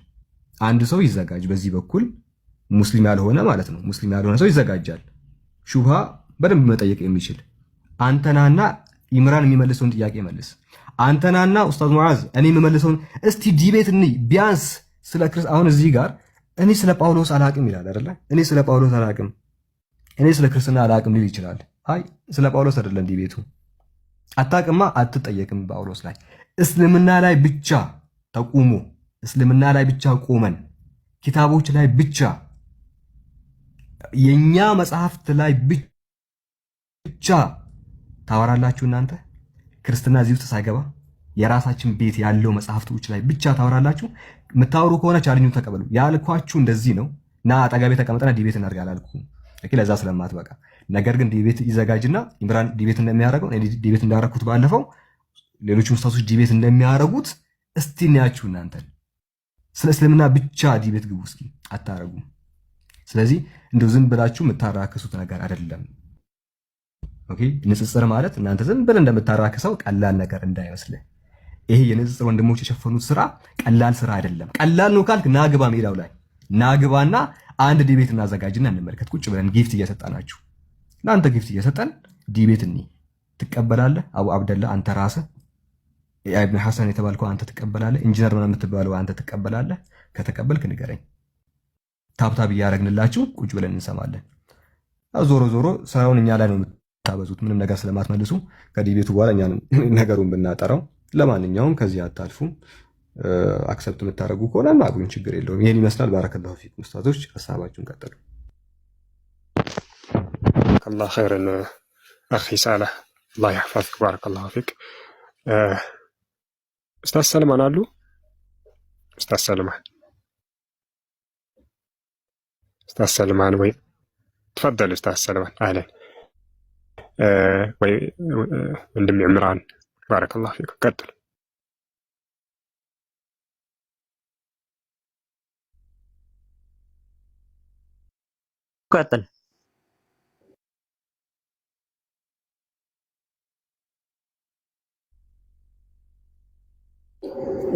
አንድ ሰው ይዘጋጅ። በዚህ በኩል ሙስሊም ያልሆነ ማለት ነው። ሙስሊም ያልሆነ ሰው ይዘጋጃል። ሹብሃ በደንብ መጠየቅ የሚችል አንተናና ኢምራን የሚመልሰውን ጥያቄ መልስ። አንተናና ኡስታዝ ሙዓዝ እኔ የምመልሰውን እስቲ ዲቤት እንይ። ቢያንስ ስለ ክርስቶስ አሁን እዚህ ጋር እኔ ስለ ጳውሎስ አላቅም ይላል አይደለ? እኔ ስለ ጳውሎስ አላቅም፣ እኔ ስለ ክርስትና አላቅም ሊል ይችላል። አይ ስለ ጳውሎስ አይደለም ዲቤቱ። አታቅማ አትጠየቅም። ጳውሎስ ላይ እስልምና ላይ ብቻ ተቁሞ እስልምና ላይ ብቻ ቆመን ኪታቦች ላይ ብቻ የኛ መጽሐፍት ላይ ብቻ ታወራላችሁ እናንተ። ክርስትና እዚህ ውስጥ ሳይገባ የራሳችን ቤት ያለው መጽሐፍቶች ላይ ብቻ ታወራላችሁ። የምታወሩ ከሆነ ቻሌንጁን ተቀበሉ። ያልኳችሁ እንደዚህ ነው። ና አጠገቤ ተቀመጠና ዲቤት እናድርግ አላልኩም። ለዛ ስለማትበቃ ነገር ግን ዲቤት ይዘጋጅና ኢምራን ዲቤት እንደሚያደርገው እኔ ዲቤት እንዳደረኩት ባለፈው ሌሎች ኡስታዞች ዲቤት እንደሚያደርጉት እስቲ እናያችሁ እናንተን። ስለ እስልምና ብቻ ዲቤት ግቡ እስኪ። አታረጉም። ስለዚህ እንደው ዝም ብላችሁ የምታራክሱት ነገር አይደለም። ኦኬ ንጽጽር ማለት እናንተ ዝም ብለን እንደምታራክሰው ቀላል ነገር እንዳይመስልህ። ይሄ የንጽጽር ወንድሞች የሸፈኑት ስራ ቀላል ስራ አይደለም። ቀላል ነው ካልክ ናግባ፣ ሜዳው ላይ ናግባና አንድ ዲቤት እናዘጋጅና እንመልከት። ቁጭ ብለን ጊፍት እየሰጣናችሁ ለአንተ ጊፍት እየሰጠን ዲቤት እኒ ትቀበላለህ። አቡ አብደላ አንተ ራስህ ኢብኑ ሐሰን የተባልከው አንተ ትቀበላለህ። ኢንጂነር ምናምን የምትባለው አንተ ትቀበላለህ። ከተቀበልክ ንገረኝ። ታብታብ እያደረግንላችሁ ቁጭ ብለን እንሰማለን። ዞሮ ዞሮ ስራውን እኛ ላይ ነው የምታበዙት። ምንም ነገር ስለማትመልሱ ከዲቤቱ በኋላ እኛ ነገሩን ብናጠራው። ለማንኛውም ከዚህ አታልፉ። አክሰፕት የምታደርጉ ከሆነ ማግሩን ችግር የለውም። ይሄን ይመስላል። ባረከላሁ ፊኩም ኡስታዞች፣ ሐሳባችሁን ቀጥሉ። አላህ ኸይርን አኺ ሳላህ አላህ ይحفظك ባረከላሁ ፊክ። ኡስታዝ ሰልማን አሉ? ኡስታዝ ሰልማን ወይ ተፈضل ኡስታዝ ሰልማን አህለን ወይ ወንድም ዕምራን ባረከላሁ ፊክ ቀጥሉ። ቀጥል።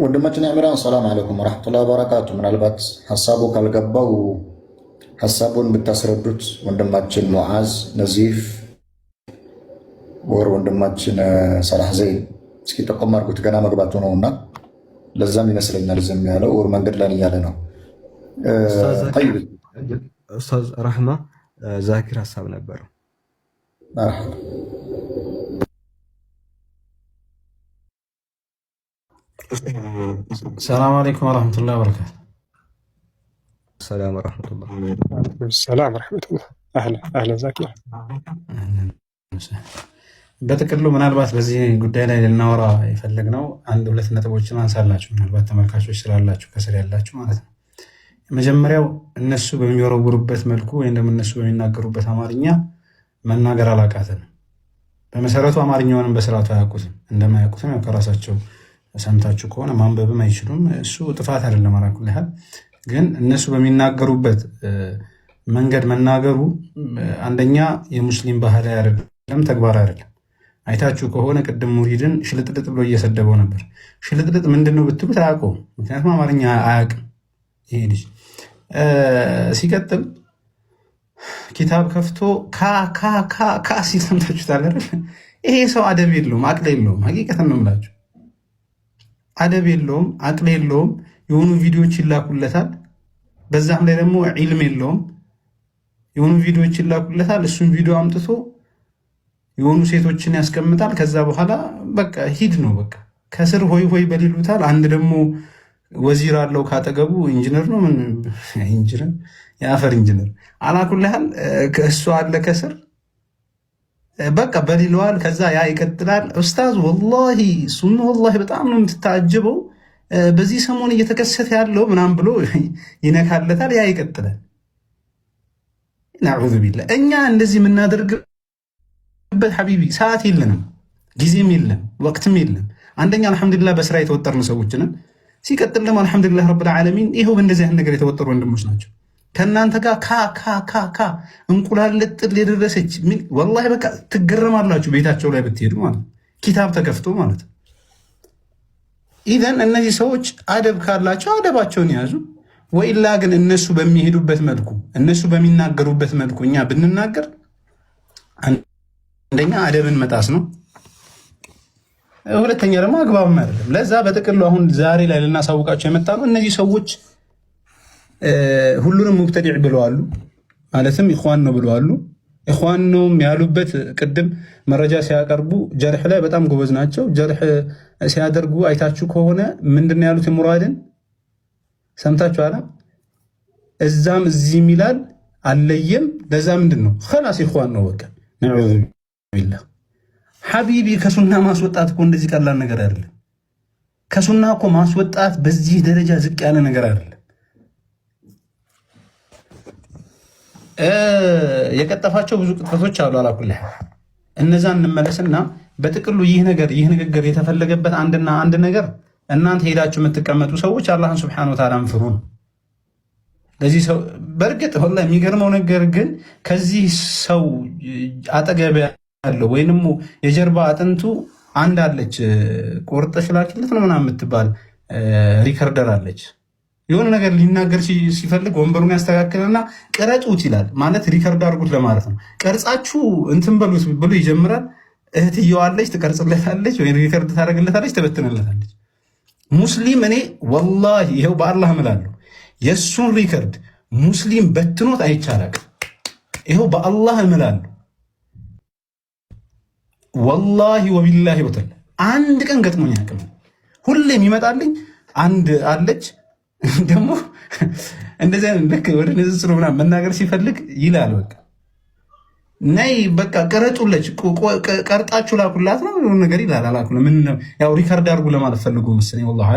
ወንድማችን ዕምራን ሰላም አለይኩም ወራህመቱላሂ ወበረካቱ። ምናልባት ሐሳቡ ካልገባው ሐሳቡን ብታስረዱት ወንድማችን ሙዓዝ ነዚፍ ወር ወንድማችን ሰላህ ዘይን እስኪ ጠቆም አድርጉት። ገና መግባቱ ነውና ለዛም ይመስለኛል ዝም ያለው ወር መንገድ ላይ እያለ ነው። ኡስታዝ ረህማ ዛኪር ሐሳብ ነበረው። ሰላም አለይኩም ወራህመቱላሂ ወበረካቱ። ሰላም ወራህመቱላህ ሰላም ወራህመቱላህ። አህለን ዛኪር። በጥቅሉ ምናልባት በዚህ ጉዳይ ላይ ልናወራ የፈለግነው አንድ ሁለት ነጥቦችን አንሳላችሁ፣ ምናልባት ተመልካቾች ስላላችሁ ከስር ያላችሁ ማለት ነው። መጀመሪያው እነሱ በሚወረውሩበት መልኩ ወይም ደግሞ እነሱ በሚናገሩበት አማርኛ መናገር አላቃተንም። በመሰረቱ አማርኛውንም በስርዓቱ አያውቁትም። እንደማያውቁትም ያው ከራሳቸው ሰምታችሁ ከሆነ ማንበብም አይችሉም። እሱ ጥፋት አይደለም። አላኩል ያህል ግን እነሱ በሚናገሩበት መንገድ መናገሩ አንደኛ የሙስሊም ባህል አይደለም፣ ተግባር አይደለም። አይታችሁ ከሆነ ቅድም ሙሪድን ሽልጥልጥ ብሎ እየሰደበው ነበር። ሽልጥልጥ ምንድን ነው ብትሉት አያውቀውም። ምክንያቱም አማርኛ አያውቅም ይሄ ልጅ። ሲቀጥል ኪታብ ከፍቶ ካ ሲል ሰምታችሁታል አይደል? ይሄ ሰው አደብ የለውም፣ አቅል የለውም። ሀቂቀትን ነው የምላችሁ። አደብ የለውም፣ አቅል የለውም። የሆኑ ቪዲዮዎች ይላኩለታል። በዛም ላይ ደግሞ ዒልም የለውም። የሆኑ ቪዲዮዎች ይላኩለታል። እሱን ቪዲዮ አምጥቶ የሆኑ ሴቶችን ያስቀምጣል። ከዛ በኋላ በቃ ሂድ ነው በቃ ከስር ሆይ ሆይ በሊሉታል። አንድ ደግሞ ወዚር አለው ካጠገቡ፣ ኢንጂነር ነው ምን ኢንጂነር፣ የአፈር ኢንጂነር አላኩልሃል። እሱ አለ ከስር በቃ በሊለዋል። ከዛ ያ ይቀጥላል። ኡስታዝ ወላሂ ሱኑ ወላሂ በጣም ነው የምትታጀበው በዚህ ሰሞን እየተከሰተ ያለው ምናምን ብሎ ይነካለታል። ያ ይቀጥላል። ናዑዙ ቢላህ። እኛ እንደዚህ የምናደርግበት ሐቢቢ ሰዓት የለንም፣ ጊዜም የለም፣ ወቅትም የለም። አንደኛ አልሐምዱሊላህ በስራ የተወጠርን ሰዎች ነን። ሲቀጥል ደግሞ አልሐምዱሊላህ ረብል ዓለሚን ይኸው በእንደዚህ አይነት ነገር የተወጠሩ ወንድሞች ናቸው። ከእናንተ ጋር ካ እንቁላል ልጥል የደረሰች ወላሂ በቃ ትገረማላችሁ። ቤታቸው ላይ ብትሄዱ ማለት ኪታብ ተከፍቶ ማለት ነው። ኢዘን እነዚህ ሰዎች አደብ ካላቸው አደባቸውን ያዙ። ወኢላ ግን እነሱ በሚሄዱበት መልኩ እነሱ በሚናገሩበት መልኩ እኛ ብንናገር አንደኛ አደብን መጣስ ነው፣ ሁለተኛ ደግሞ አግባብም አይደለም። ለዛ በጥቅሉ አሁን ዛሬ ላይ ልናሳውቃቸው የመጣ ነው። እነዚህ ሰዎች ሁሉንም ሙብተዲዕ ብለዋሉ፣ ማለትም ኢኽዋን ነው ብለዋሉ። ኢኽዋን ነው ያሉበት ቅድም መረጃ ሲያቀርቡ ጀርሕ ላይ በጣም ጎበዝ ናቸው። ጀርሕ ሲያደርጉ አይታችሁ ከሆነ ምንድነው ያሉት? ሙራድን ሰምታችሁ አላ እዛም እዚህም ይላል አለየም። ለዛ ምንድነው ኸላስ ኢኽዋን ነው በቃ። ነዑዙ ቢላህ ሐቢቢ። ከሱና ማስወጣት እኮ እንደዚህ ቀላል ነገር አይደለም። ከሱና እኮ ማስወጣት በዚህ ደረጃ ዝቅ ያለ ነገር አይደለም። የቀጠፋቸው ብዙ ቅጥፈቶች አሉ። አላኩልህ እነዛ እንመለስና በጥቅሉ ይህ ንግግር የተፈለገበት አንድና አንድ ነገር እናንተ ሄዳችሁ የምትቀመጡ ሰዎች አላህን ሱብሓነሁ ወተዓላ ፍሩ ነው። ለዚህ ሰው በእርግጥ ሁላ የሚገርመው ነገር ግን ከዚህ ሰው አጠገብ ያለው ወይንም የጀርባ አጥንቱ አንድ አለች፣ ቆርጠሽ ላኪለት ነው ምናምን የምትባል ሪከርደር አለች። የሆነ ነገር ሊናገር ሲፈልግ ወንበሩን ያስተካክልና ቅረጹት ይላል። ማለት ሪከርድ አድርጉት ለማለት ነው። ቀርጻችሁ እንትን በሉት ብሎ ይጀምራል። እህትየዋለች፣ ትቀርጽለታለች ወይ ሪከርድ ታደርግለታለች፣ ትበትንለታለች። ሙስሊም እኔ ወላሂ ይኸው በአላህ እምላለሁ የእሱን ሪከርድ ሙስሊም በትኖት አይቻላል። ይኸው በአላህ እምላለሁ ወላሂ ወቢላሂ ወተዓላ አንድ ቀን ገጥሞኝ አያውቅም። ሁሌም ይመጣልኝ አንድ አለች ደግሞ እንደዚህ ልክ ወደ ንጽጽሩ ምናምን መናገር ሲፈልግ ይላል በቃ ነይ በቃ ቀረጹለች፣ ቀርጣችሁ ላኩላት ነው ነገር ይላል። አላኩለ ምን ነው ያው ሪከርድ አድርጉ ለማለት ፈልጎ መሰለኝ ወላሂ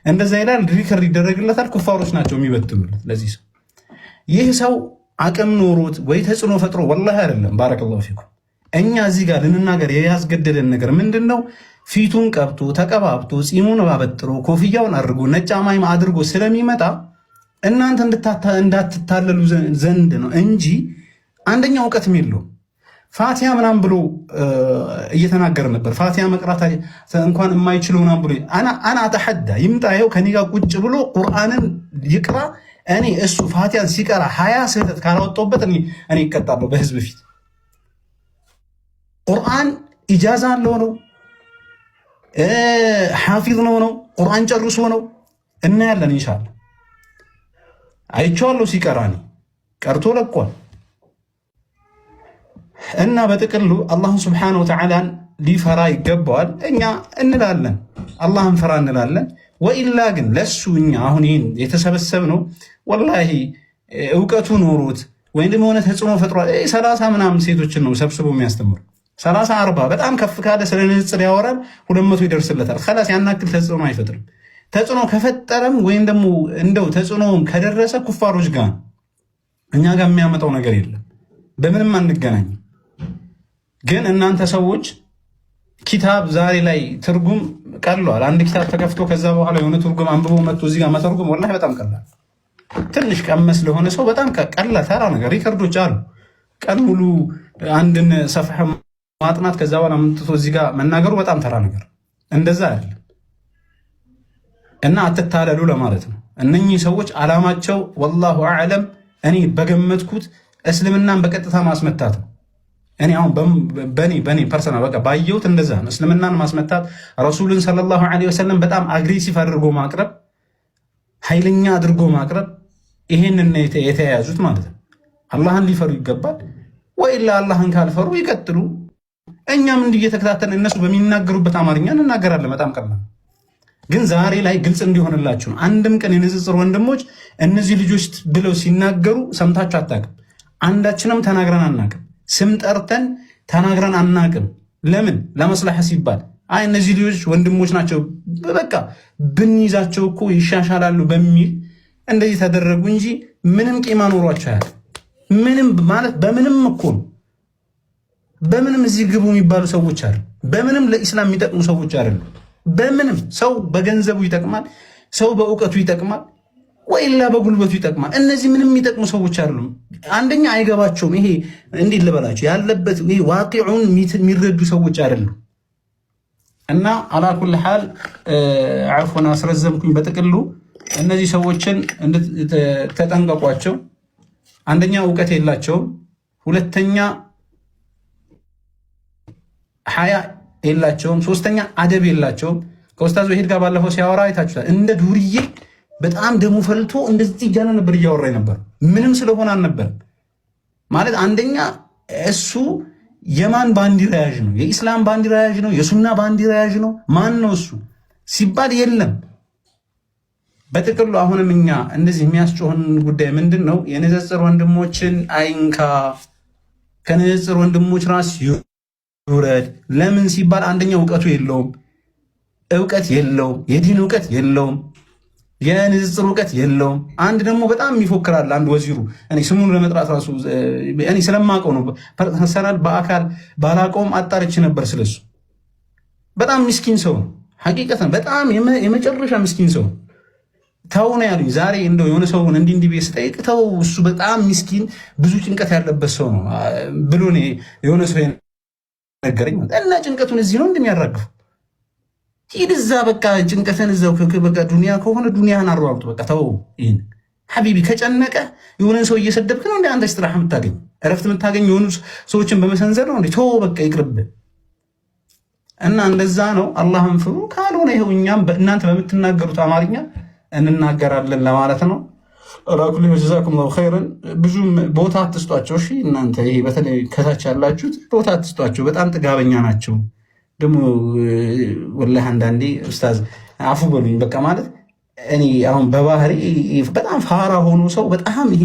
እንደዛ ይላል። ሪከርድ ይደረግለታል። ኩፋሮች ናቸው የሚበትኑለት ለዚህ ሰው። ይህ ሰው አቅም ኖሮት ወይ ተጽዕኖ ፈጥሮ ወላሂ አይደለም። ባረከላሁ ፊኩም። እኛ እዚህ ጋር ልንናገር ያስገደደን ነገር ምንድን ነው? ፊቱን ቀብቶ ተቀባብቶ ፂሙን አበጥሮ ኮፍያውን አድርጎ ነጭ አማይም አድርጎ ስለሚመጣ እናንተ እንዳትታለሉ ዘንድ ነው እንጂ አንደኛ እውቀትም የለውም። ፋቲያ ምናምን ብሎ እየተናገረ ነበር። ፋቲያ መቅራት እንኳን የማይችለው ምናምን ብሎ አና አተሐዳ ይምጣ፣ ይኸው ከኔ ጋር ቁጭ ብሎ ቁርአንን ይቅራ። እኔ እሱ ፋቲያን ሲቀራ 20 ስህተት ካላወጣሁበት እኔ ይቀጣለሁ በህዝብ ፊት። ቁርአን ኢጃዛ አለው ነው ሐፊዝ ነው ቁርአን ጨርሶ ነው። እናያለን ኢንሻአላህ። አይቼዋለሁ ሲቀራኒ ቀርቶ ለቋል። እና በጥቅሉ አላህን ሱብሓነሁ ወተዓላን ሊፈራ ይገባዋል። እኛ እንላለን አላህን ፈራ እንላለን። ወኢላ ግን ለሱ እኛ አሁን ይህን የተሰበሰብነው ወላሂ እውቀቱ ኖሮት ወይም ደግሞ ሆነ ተጽዕኖ ፈጥሯል። 30 ምናምን ሴቶችን ነው ሰብስቦ የሚያስተምሩ 30 40 በጣም ከፍ ካለ ስለ ንጽጽር ያወራል። 200 ይደርስለታል። خلاص ያናክል ተጽዕኖ አይፈጥርም። ተጽዕኖ ከፈጠረም ወይም ደግሞ እንደው ተጽዕኖም ከደረሰ ኩፋሮች ጋር እኛ ጋር የሚያመጣው ነገር የለም። በምንም አንገናኝም። ግን እናንተ ሰዎች ኪታብ ዛሬ ላይ ትርጉም ቀሏል። አንድ ኪታብ ተከፍቶ ከዛ በኋላ የሆነ ትርጉም አንብቦ መጥቶ እዚህ ጋር መተርጉም ወላሂ በጣም ቀላል፣ ትንሽ ቀመስ ለሆነ ሰው በጣም ቀላል ተራ ነገር። ሪከርዶች አሉ ቀን ሙሉ አንድን ሰፍሐ ማጥናት ከዛ በኋላ ምንጥቶ እዚህ ጋር መናገሩ በጣም ተራ ነገር እንደዛ አይደለም። እና አትታለሉ ለማለት ነው። እነኚህ ሰዎች ዓላማቸው ወላሁ አዕለም እኔ በገመትኩት እስልምናን በቀጥታ ማስመታት ነው። እኔ አሁን በኔ ፐርሰናል በቃ ባየሁት እንደዛ ነው። እስልምናን ማስመታት፣ ረሱልን ሰለላሁ ዐለይሂ ወሰለም በጣም አግሬሲቭ አድርጎ ማቅረብ፣ ኃይለኛ አድርጎ ማቅረብ፣ ይሄንን የተያያዙት ማለት ነው። አላህን ሊፈሩ ይገባል። ወይላ አላህን ካልፈሩ ይቀጥሉ። እኛም እንዲህ እየተከታተልን እነሱ በሚናገሩበት አማርኛ እንናገራለን። በጣም ቀላል ግን ዛሬ ላይ ግልጽ እንዲሆንላችሁ አንድም ቀን የንጽጽር ወንድሞች እነዚህ ልጆች ብለው ሲናገሩ ሰምታችሁ አታውቅም። አንዳችንም ተናግረን አናውቅም። ስም ጠርተን ተናግረን አናውቅም። ለምን? ለመስላሐ ሲባል አይ እነዚህ ልጆች ወንድሞች ናቸው በቃ ብንይዛቸው እኮ ይሻሻላሉ በሚል እንደዚህ ተደረጉ እንጂ ምንም ቂማ ኖሯቸው አያውቅም። ምንም ማለት በምንም እኮ ነው። በምንም እዚህ ግቡ የሚባሉ ሰዎች አይደሉም። በምንም ለኢስላም የሚጠቅሙ ሰዎች አይደሉም። በምንም ሰው በገንዘቡ ይጠቅማል፣ ሰው በእውቀቱ ይጠቅማል፣ ወይላ በጉልበቱ ይጠቅማል። እነዚህ ምንም የሚጠቅሙ ሰዎች አይደሉም። አንደኛ አይገባቸውም። ይሄ እንዴት ልበላቸው ያለበት ይሄ ዋቂዑን የሚረዱ ሰዎች አይደሉም። እና አላኩል ሐል አፍወን አስረዘምኩኝ። በጥቅሉ እነዚህ ሰዎችን ተጠንቀቋቸው። አንደኛ እውቀት የላቸውም፣ ሁለተኛ ሐያ የላቸውም፣ ሶስተኛ አደብ የላቸውም። ከኡስታዝ ወሂድ ጋር ባለፈው ሲያወራ አይታችኋል። እንደ ዱርዬ በጣም ደሙ ፈልቶ እንደዚህ እያለ ነበር እያወራ ነበር። ምንም ስለሆነ አልነበረም ማለት። አንደኛ እሱ የማን ባንዲራ ያዥ ነው? የኢስላም ባንዲራ ያዥ ነው? የሱና ባንዲራ ያዥ ነው? ማን ነው እሱ ሲባል የለም። በጥቅሉ አሁንም እኛ እንደዚህ የሚያስጮህን ጉዳይ ምንድን ነው? የንጽጽር ወንድሞችን አይንካ፣ ከንጽጽር ወንድሞች ራስ ይውረድ። ለምን ሲባል አንደኛ እውቀት የለውም፣ የዲን እውቀት የለውም፣ የንጽጽር እውቀት የለውም። አንድ ደግሞ በጣም ይፎክራል። አንድ ወዚሩ እኔ ስሙን ለመጥራት ራሱ እኔ ስለማውቀው ነው። ፐርሰናል በአካል ባላውቀውም አጣርቼ ነበር ስለሱ። በጣም ምስኪን ሰው ነው። ሐቂቀተን በጣም የመጨረሻ ምስኪን ሰው ነው። ተው ነው ያሉኝ። ዛሬ እንደው የሆነ ሰውን እንዲህ ቤት ስጠይቅ ተው እሱ በጣም ምስኪን ብዙ ጭንቀት ያለበት ሰው ነው ብሎ የሆነ ሰው ነገረኝ። እና ጭንቀቱን እዚህ ነው እንደሚያራግፉ ሂድ እዛ በቃ ጭንቀትን እዛው በቃ ዱንያ ከሆነ ዱንያን አሯሩጥ በቃ ተው። ይሄን ሐቢቢ ከጨነቀ የሆነን ሰው እየሰደብክ ነው እንደ አንተ ስትራህ የምታገኝ እረፍት የምታገኝ የሆኑ ሰዎችን በመሰንዘር ነው እንዴ? ተው በቃ ይቅርብ። እና እንደዛ ነው። አላህን ፍሩ። ካልሆነ ይኸው እኛም እናንተ በምትናገሩት አማርኛ እንናገራለን ለማለት ነው። ራኩል ጀዛኩም ላሁ ኸይረን። ብዙም ቦታ አትስጧቸው እሺ። እናንተ ይሄ በተለይ ከታች ያላችሁት ቦታ አትስጧቸው። በጣም ጥጋበኛ ናቸው። ደግሞ ወላሂ አንዳንዴ ኡስታዝ አፉ በሉኝ በቃ ማለት እኔ አሁን በባህሪ በጣም ፋራ ሆኖ ሰው በጣም ይሄ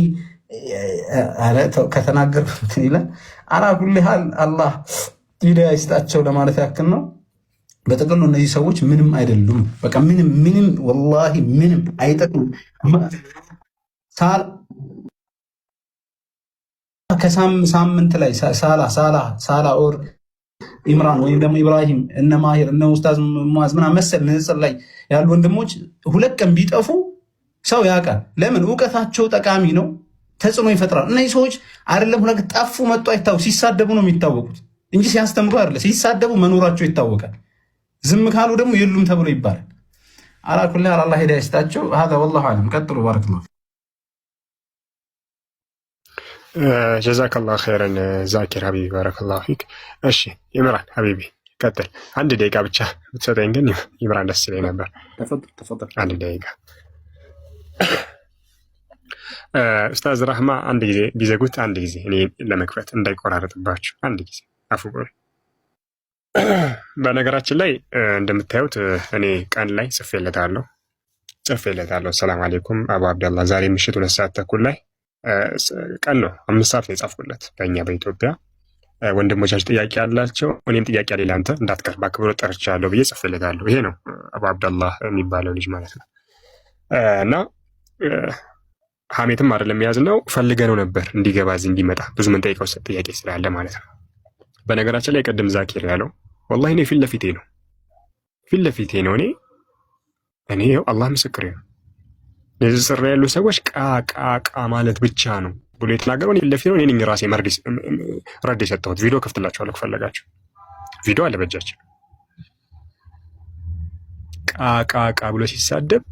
ከተናገርኩት ይላል። አላኩል ሐል አላህ ሂዳያ ይስጣቸው ለማለት ያክል ነው። በጥቅሉ እነዚህ ሰዎች ምንም አይደሉም። በቃ ምንም ወላሂ ምንም አይጠቅሙም። ከሳምንት ላይ ሳላ ኦር ኢምራን ወይም ደግሞ ኢብራሂም እነ ማሂር እነ ኡስታዝ ሙአዝ ምናምን መሰል ንጽጽር ላይ ያሉ ወንድሞች 2 ቀን ቢጠፉ ሰው ያውቃል። ለምን? እውቀታቸው ጠቃሚ ነው፣ ተጽዕኖ ይፈጥራል። እነዚህ ሰዎች አይደለም 2 ጠፉ መጡ አይታወቁ፣ ሲሳደቡ ነው የሚታወቁት እንጂ ሲያስተምሩ አይደለ። ሲሳደቡ መኖራቸው ይታወቃል። ዝም ካሉ ደግሞ የሉም ተብሎ ይባላል። አላኩል ሐል አላህ ሂዳያ ይስጣቸው። هذا والله اعلم። ቀጥሉ። ባረከላሁ ጀዛከላሁ ኸይረን ዛኪር ሀቢቢ ባረከላሁ ፊክ። እሺ ይምራን ሀቢቢ ቀጥል። 1 ደቂቃ ብቻ ብትሰጠኝ ግን ይምራን ደስ ይለኝ ነበር። ተፈضل 1 ደቂቃ። ኡስታዝ ረህማ 1 ጊዜ ቢዘጉት 1 ጊዜ እኔ ለመክፈት እንዳይቆራረጥባችሁ 1 ጊዜ አፉ በሉ። በነገራችን ላይ እንደምታዩት እኔ ቀን ላይ ጽፌለታለሁ። ሰላም አለይኩም አቡ አብደላህ ዛሬ ምሽት 2 ሰዓት ተኩል ላይ ቀን ነው 5 ሰዓት ነው የጻፍኩለት በእኛ በኢትዮጵያ። ወንድሞቻችን ጥያቄ ያላቸው እኔም ጥያቄ አለ ለአንተ እንዳትቀር በአክብሮት ጠርቻለሁ ብዬ ጽፌለታለሁ። ይሄ ነው አቡ አብደላህ የሚባለው ልጅ ማለት ነው። እና ሐሜትም አይደለም የያዝነው ፈልገነው ነበር እንዲገባ እዚህ እንዲመጣ ብዙ ምን ጠይቀው ጥያቄ ስላለ ማለት ነው። በነገራችን ላይ ቅድም ዛኪር ያለው ወላሂ እኔ ፊት ለፊቴ ነው። እኔ ይኸው አላህ ምስክሬ ነው። ንጽጽር ያሉ ሰዎች ቃ ማለት ብቻ ነው ብሎ የተናገረው እኔ ፊት ለፊት ነው። እኔ ነኝ ራሴ ረድ የሰጠሁት። ቪዲዮ ከፍትላችኋለሁ ከፈለጋችሁ። ቪዲዮ አለ በእጃችን። ቃቃቃ ብሎ ሲሳደብ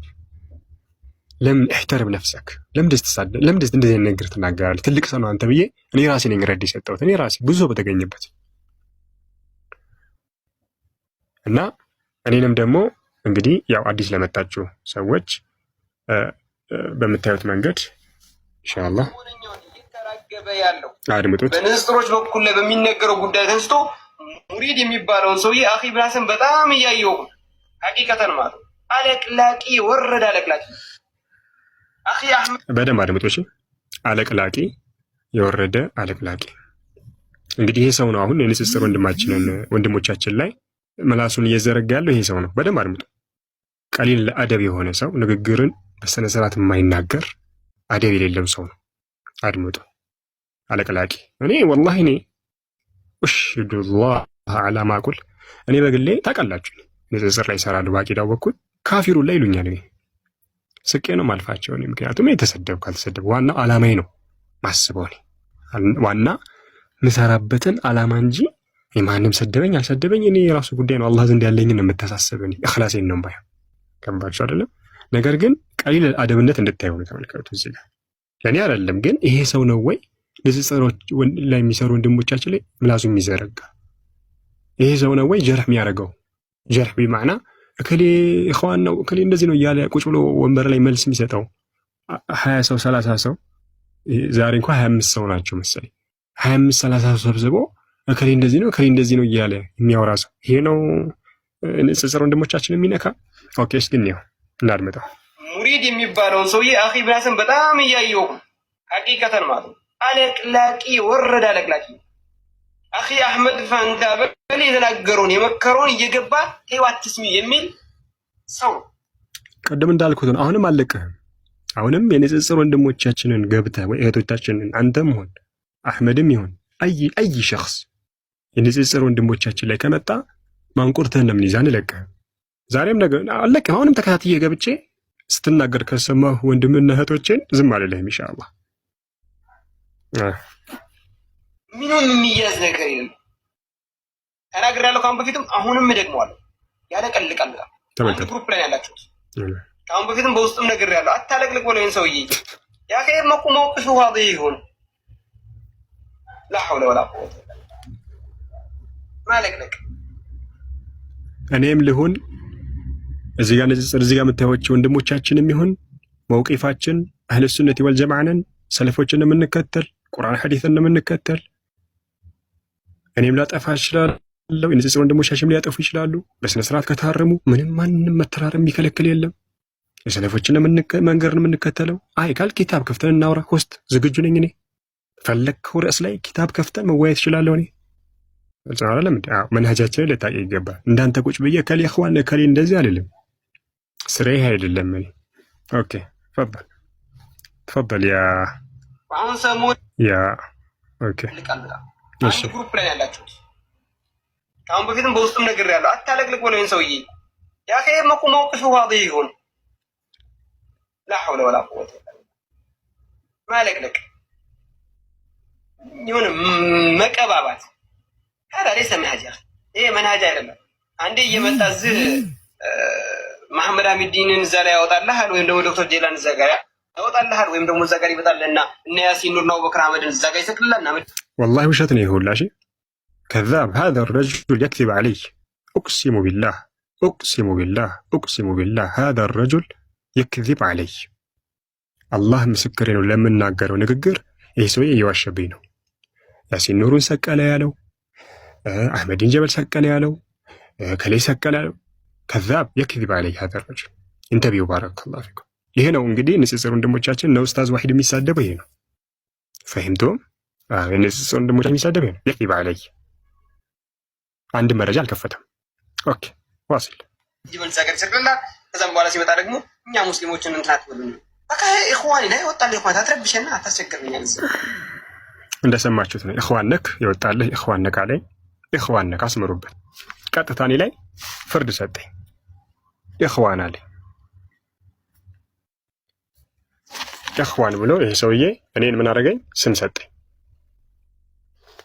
ለምን እህተርም ነፍሰክ ለምን ትሳደብ? ለምን እንደዚህ ነገር ትናገራለህ? ትልቅ ሰው ነው አንተ ብዬ እኔ ራሴ ነኝ ረድ የሰጠሁት እኔ ራሴ ብዙ ሰው በተገኘበት እና እኔንም ደግሞ እንግዲህ ያው አዲስ ለመጣችሁ ሰዎች በምታዩት መንገድ ኢንሻአላህ አድምጡት። በንስጥሮች በኩል ላይ በሚነገረው ጉዳይ ተንስቶ ሙሪድ የሚባለውን ሰውዬ አኺ ብላስን በጣም እያየው ሐቂቀተን ማለት አለቅላቂ ወረደ አለቅላቂ አኺ አህመድ በደንብ አድምጦች። አለቅላቂ የወረደ አለቅላቂ እንግዲህ ይሄ ሰው ነው። አሁን የንጽጽር ወንድሞቻችን ላይ ምላሱን እየዘረጋ ያለው ይሄ ሰው ነው። በደንብ አድምጡ። ቀሊል ለአደብ የሆነ ሰው ንግግርን በስነ ስርዓት የማይናገር አደብ የሌለው ሰው ነው። አድምጡ። አለቅላቂ እኔ ወላሂ እኔ ወሽዱላህ አላ ማቁል እኔ በግሌ ታውቃላችሁ ንጽጽር ላይ ይሰራሉ ባቂዳው በኩል ካፊሩ ላይ ይሉኛል። እኔ ስቄ ነው ማልፋቸው። እኔ ምክንያቱም የተሰደብ ካልተሰደብ ዋናው አላማዬ ነው ማስበው። እኔ ዋና ምሰራበትን አላማ እንጂ የማንም ሰደበኝ አልሰደበኝ እኔ የራሱ ጉዳይ ነው። አላህ ዘንድ ያለኝን ነው የምተሳሰበኝ። እኽላሴን ነው ባይ ከባችሁ አይደለም። ነገር ግን ቀሊል አደብነት እንድታዩ ነው። ተመልከቱ እዚህ ጋር ለኔ አይደለም ግን ይሄ ሰው ነው ወይ ንጽጽሮች ላይ የሚሰሩ ወንድሞቻችን ላይ ምላሱ የሚዘረጋ ይሄ ሰው ነው ወይ ጀርህ የሚያደርገው? ጀርህ ቢማዕና እከሌ ኢኽዋን ነው እከሌ እንደዚህ ነው እያለ ቁጭ ብሎ ወንበር ላይ መልስ የሚሰጠው 20 ሰው 30 ሰው ዛሬ እንኳን 25 ሰው ናቸው መሰለኝ 25 30 ሰው ሰብስቦ እከሌ እንደዚህ ነው እከሌ እንደዚህ ነው እያለ የሚያወራ ሰው ይሄ ነው ንጽጽር ወንድሞቻችን የሚነካ? ኦኬ እሺ ግን ነው እናድምጠው። ሙሪድ የሚባለውን ሰውዬ አኺ ብላስን በጣም እያየው ሐቂቀተን ማለት አለቅላቂ ወረደ አለቅላቂ አኺ አህመድ ፋንታ በሌ የተናገረውን የመከረውን እየገባ ህይወት ትስሚ የሚል ሰው ቀደም እንዳልኩት ነው። አሁንም አለቀህም። አሁንም የንጽጽር ወንድሞቻችንን ገብተህ ወይ እህቶቻችንን አንተም ሆን አህመድም ይሁን አይ ሸخص የንጽጽር ወንድሞቻችን ላይ ከመጣ ማንቁርትህን ነው የምንይዝህ። አንለቅህም። ዛሬም ነገር አለቅህም። አሁንም ተከታትዬ ገብቼ ስትናገር ከሰማሁ ወንድምና እህቶችን ዝም አልልህም ኢንሻአላህ። ምንም የሚያዝ ነገር የለም። ተናግሬያለሁ ካሁን በፊትም አሁንም እደግመዋለሁ። ያለቀልቃል በጣም ተመልከቱ። ግሩፕ ላይ ያላችሁት ካሁን በፊትም በውስጥም ነግሬያለሁ። አታለቅልቅ ብለው ይሄን ሰውዬ ያ ከየት መውቅፉ ዋዲ ይሁን ላ ሐውለ ወላ ቁወተ ማለቅለቅ እኔም ልሁን እዚህ ጋር ንጽጽር እዚህ ጋር የምታዩቸው ወንድሞቻችንም ይሁን መውቂፋችን አህለ ሱነቲ ወል ጀማዓን ሰለፎችን የምንከተል ቁርአን ሐዲስን የምንከተል እኔም ላጠፋ እችላለሁ። የንጽጽር ወንድሞቻችንም ሊያጠፉ ይችላሉ። በስነ ስርዓት ከታረሙ ምንም ማንንም መተራረም የሚከለክል የለም። የሰለፎችን መንገድ የምንከተለው አይ ካል ኪታብ ከፍተን እናውራ ሆስት ዝግጁ ነኝ እኔ። ፈለግከው ርዕስ ላይ ኪታብ ከፍተን መወያየት እችላለሁ እኔ። አይደለም መንሃጃችንን ልታውቅ ይገባል። እንዳንተ ቁጭ ብዬ ከሌ ኢኽዋን ከሌ እንደዚህ አይደለም ስራዬ አይደለም እኔ። ኦኬ ተፈضل ያ አሁን ሰሞን ያ ኦኬ እሺ ግሩፕ ላይ ያላችሁት ካሁን በፊትም በውስጥም ነግሬያለሁ። አታለቅልቅ ብለው ይሄን ሰውዬ ያ ከየት መውቅፉ ዋዲ ይሁን ላ ሐውለ ወላ ቁወተ ማለቅለቅ ይሁን መቀባባት هذا ليس منهج ይሄ መንሃጅ አይደለም። አንዴ እየመጣ እዚህ መሐመድ አሚዲንን እዛ ላይ ያወጣልሃል ወይም ደግሞ ዶክተር ጄላን እዛ ጋር ያወጣልሃል ወይም ደግሞ እዛ ጋር ይመጣልና እነ ያሲን ኑርና አቡበክር አህመድን እዛ ጋር ይሰቅልልና والله ውሸት ነው ይሁላ እሺ كذاب هذا الرجل يكذب علي اقسم بالله هذا الرجل يكذب علي الله ምስክሬ ነው ለምናገረው ንግግር ይሄ ሰውዬ እየዋሸብኝ ነው። ያሲን ኑሩን ሰቀለ ያለው አህመድን ጀበል ሰቀለ ያለው ከሌ ሰቀለ ያለው كذاب يكذب علي هذا الرجل انتبهوا بارك الله فيكم። ይሄ ነው እንግዲህ ንጽጽር ወንድሞቻችን ነው ኡስታዝ ዋሂድ የሚሳደበው ይሄ ነው። ፈህምቱም ንጽጽር ወንድሞቻችን የሚሳደበው ይሄ ነው። يكذب علي አንድ መረጃ አልከፈተም። ኦኬ ዋሲል ጅበል ሰቀል ሰቀልና ከዛም በኋላ ሲመጣ ደግሞ እኛ ሙስሊሞችን እንትናት ብሉኝ በቃ ኢኽዋኒ ላይ ወጣልህ ኢኽዋን አትረብሽና አታስቸግረኝ። እንደሰማችሁት ነው ኢኽዋን ነክ ይወጣልህ ኢኽዋን ነክ አለኝ። ኢኽዋን ነክ አስመሩበት። ቀጥታ እኔ ላይ ፍርድ ሰጠኝ። ኢኽዋን አለኝ። ኢኽዋን ብሎ ይሄ ሰውዬ እኔን ምን አደረገኝ? ስም ሰጠኝ።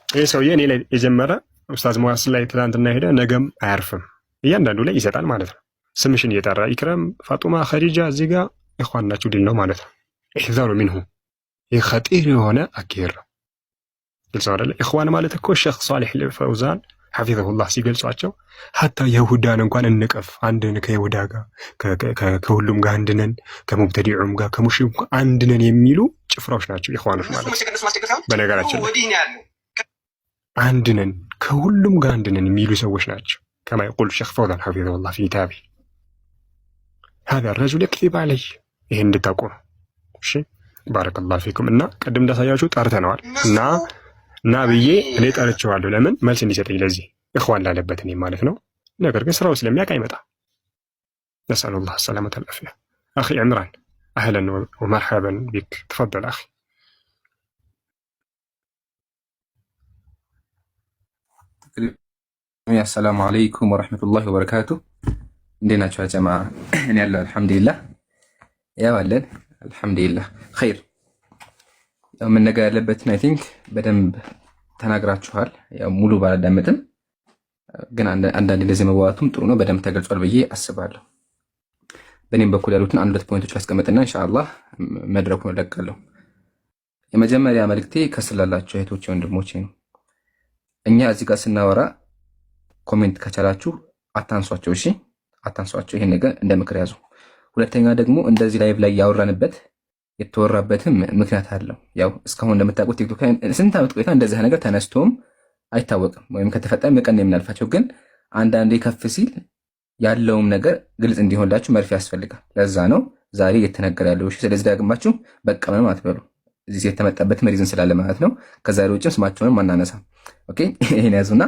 ይሄ ሰውዬ እኔ ላይ የጀመረ ኡስታዝ ሙያስ ላይ ትናንትና ሄደ ነገም አያርፍም። እያንዳንዱ ላይ ይሰጣል ማለት ነው። ስምሽን እየጠራ ኢክራም፣ ፋጡማ፣ ኸዲጃ እዚህ ጋር ኢኽዋን ናችሁ ሊል ነው ማለት ነው። ኢሕዛሩ ሚንሁ ይህ ኸጢር የሆነ አካሄድ ነው። ግልጽ አይደለ? ኢኽዋን ማለት እኮ ሼኽ ሷሊህ ፈውዛን ሐፊዘሁላህ ሲገልጿቸው ሀታ የሁዳን እንኳን እንቀፍ አንድን ከይሁዳ ጋር ከሁሉም ጋር አንድነን ከሙብተዲዑም ጋር ከሙሽሪኩም ጋር አንድነን የሚሉ ጭፍራዎች ናቸው ኢኽዋኖች ማለት ነው። በነገራችን ላይ አንድነን ከሁሉም ጋር አንድነን የሚሉ ሰዎች ናቸው። ከማ ይቁል ሼኽ ፈውዛን ሐፊዘሁላህ ፊ ኪታቢ هذا الرجل يكذب عليه። ይሄን እንድታውቁ ነው። እሺ ባረከላሁ ፊኩም። እና ቅድም እንዳሳያችሁ ጠርተነዋል እና ብዬ እኔ ጠርቼዋለሁ። ለምን መልስ እንዲሰጠኝ ለዚህ ኢኽዋን ላለበት እኔ ማለት ነው። ነገር ግን ስራው ስለሚያውቅ አይመጣ። ነስአሉላህ ሰላመተ ወልዓፊያ። አኺ ዕምራን አህለን ወመርሐበን ቢክ ተፈضل አኺ። አሰላሙ አለይኩም ወረሕመቱላሂ ወበረካቱ። እንዴት ናችሁ ጀማ? እኔ ያለው አልሐምዱሊላህ። ያው አለን አልሐምዱሊላህ ኸይር። ያው መነገር ያለበትን አይ ቲንክ በደንብ ተናግራችኋል። ያው ሙሉ ባላዳመጥም ግን አንዳንድ እንደዚህ መዋቱም ጥሩ ነው፣ በደንብ ተገልጿል ብዬ አስባለሁ። በእኔም በኩል ያሉትን አንድ ሁለት ፖይንቶች ላስቀምጥና ኢንሻአላህ መድረኩን እለቃለሁ። የመጀመሪያ መልእክቴ ከስላላችሁ እህቶቼ ወንድሞቼ ነው። እኛ እዚህ ጋር ስናወራ ኮሜንት ከቻላችሁ አታንሷቸው፣ እሺ አታንሷቸው። ይሄን ነገር እንደ ምክር ያዙ። ሁለተኛ ደግሞ እንደዚህ ላይቭ ላይ ያወራንበት የተወራበትም ምክንያት አለው። ያው እስካሁን እንደምታውቁት ቲክቶክ ላይ ስንት ዓመት ቆይታ እንደዚህ ነገር ተነስቶም አይታወቅም፣ ወይም ከተፈጠረ መቀን የምናልፋቸው። ግን አንዳንዴ ከፍ ሲል ያለውም ነገር ግልጽ እንዲሆንላችሁ መርፌ ያስፈልጋል። ለዛ ነው ዛሬ እየተነገረ ያለው። እሺ ስለዚህ ደግማችሁ በቃ ምንም አትበሉ። እዚህ የተመጣበት ሪዝን ስላለ ማለት ነው። ከዛሬ ውጭም ስማቸውንም ማናነሳ። ኦኬ ይሄን ያዙና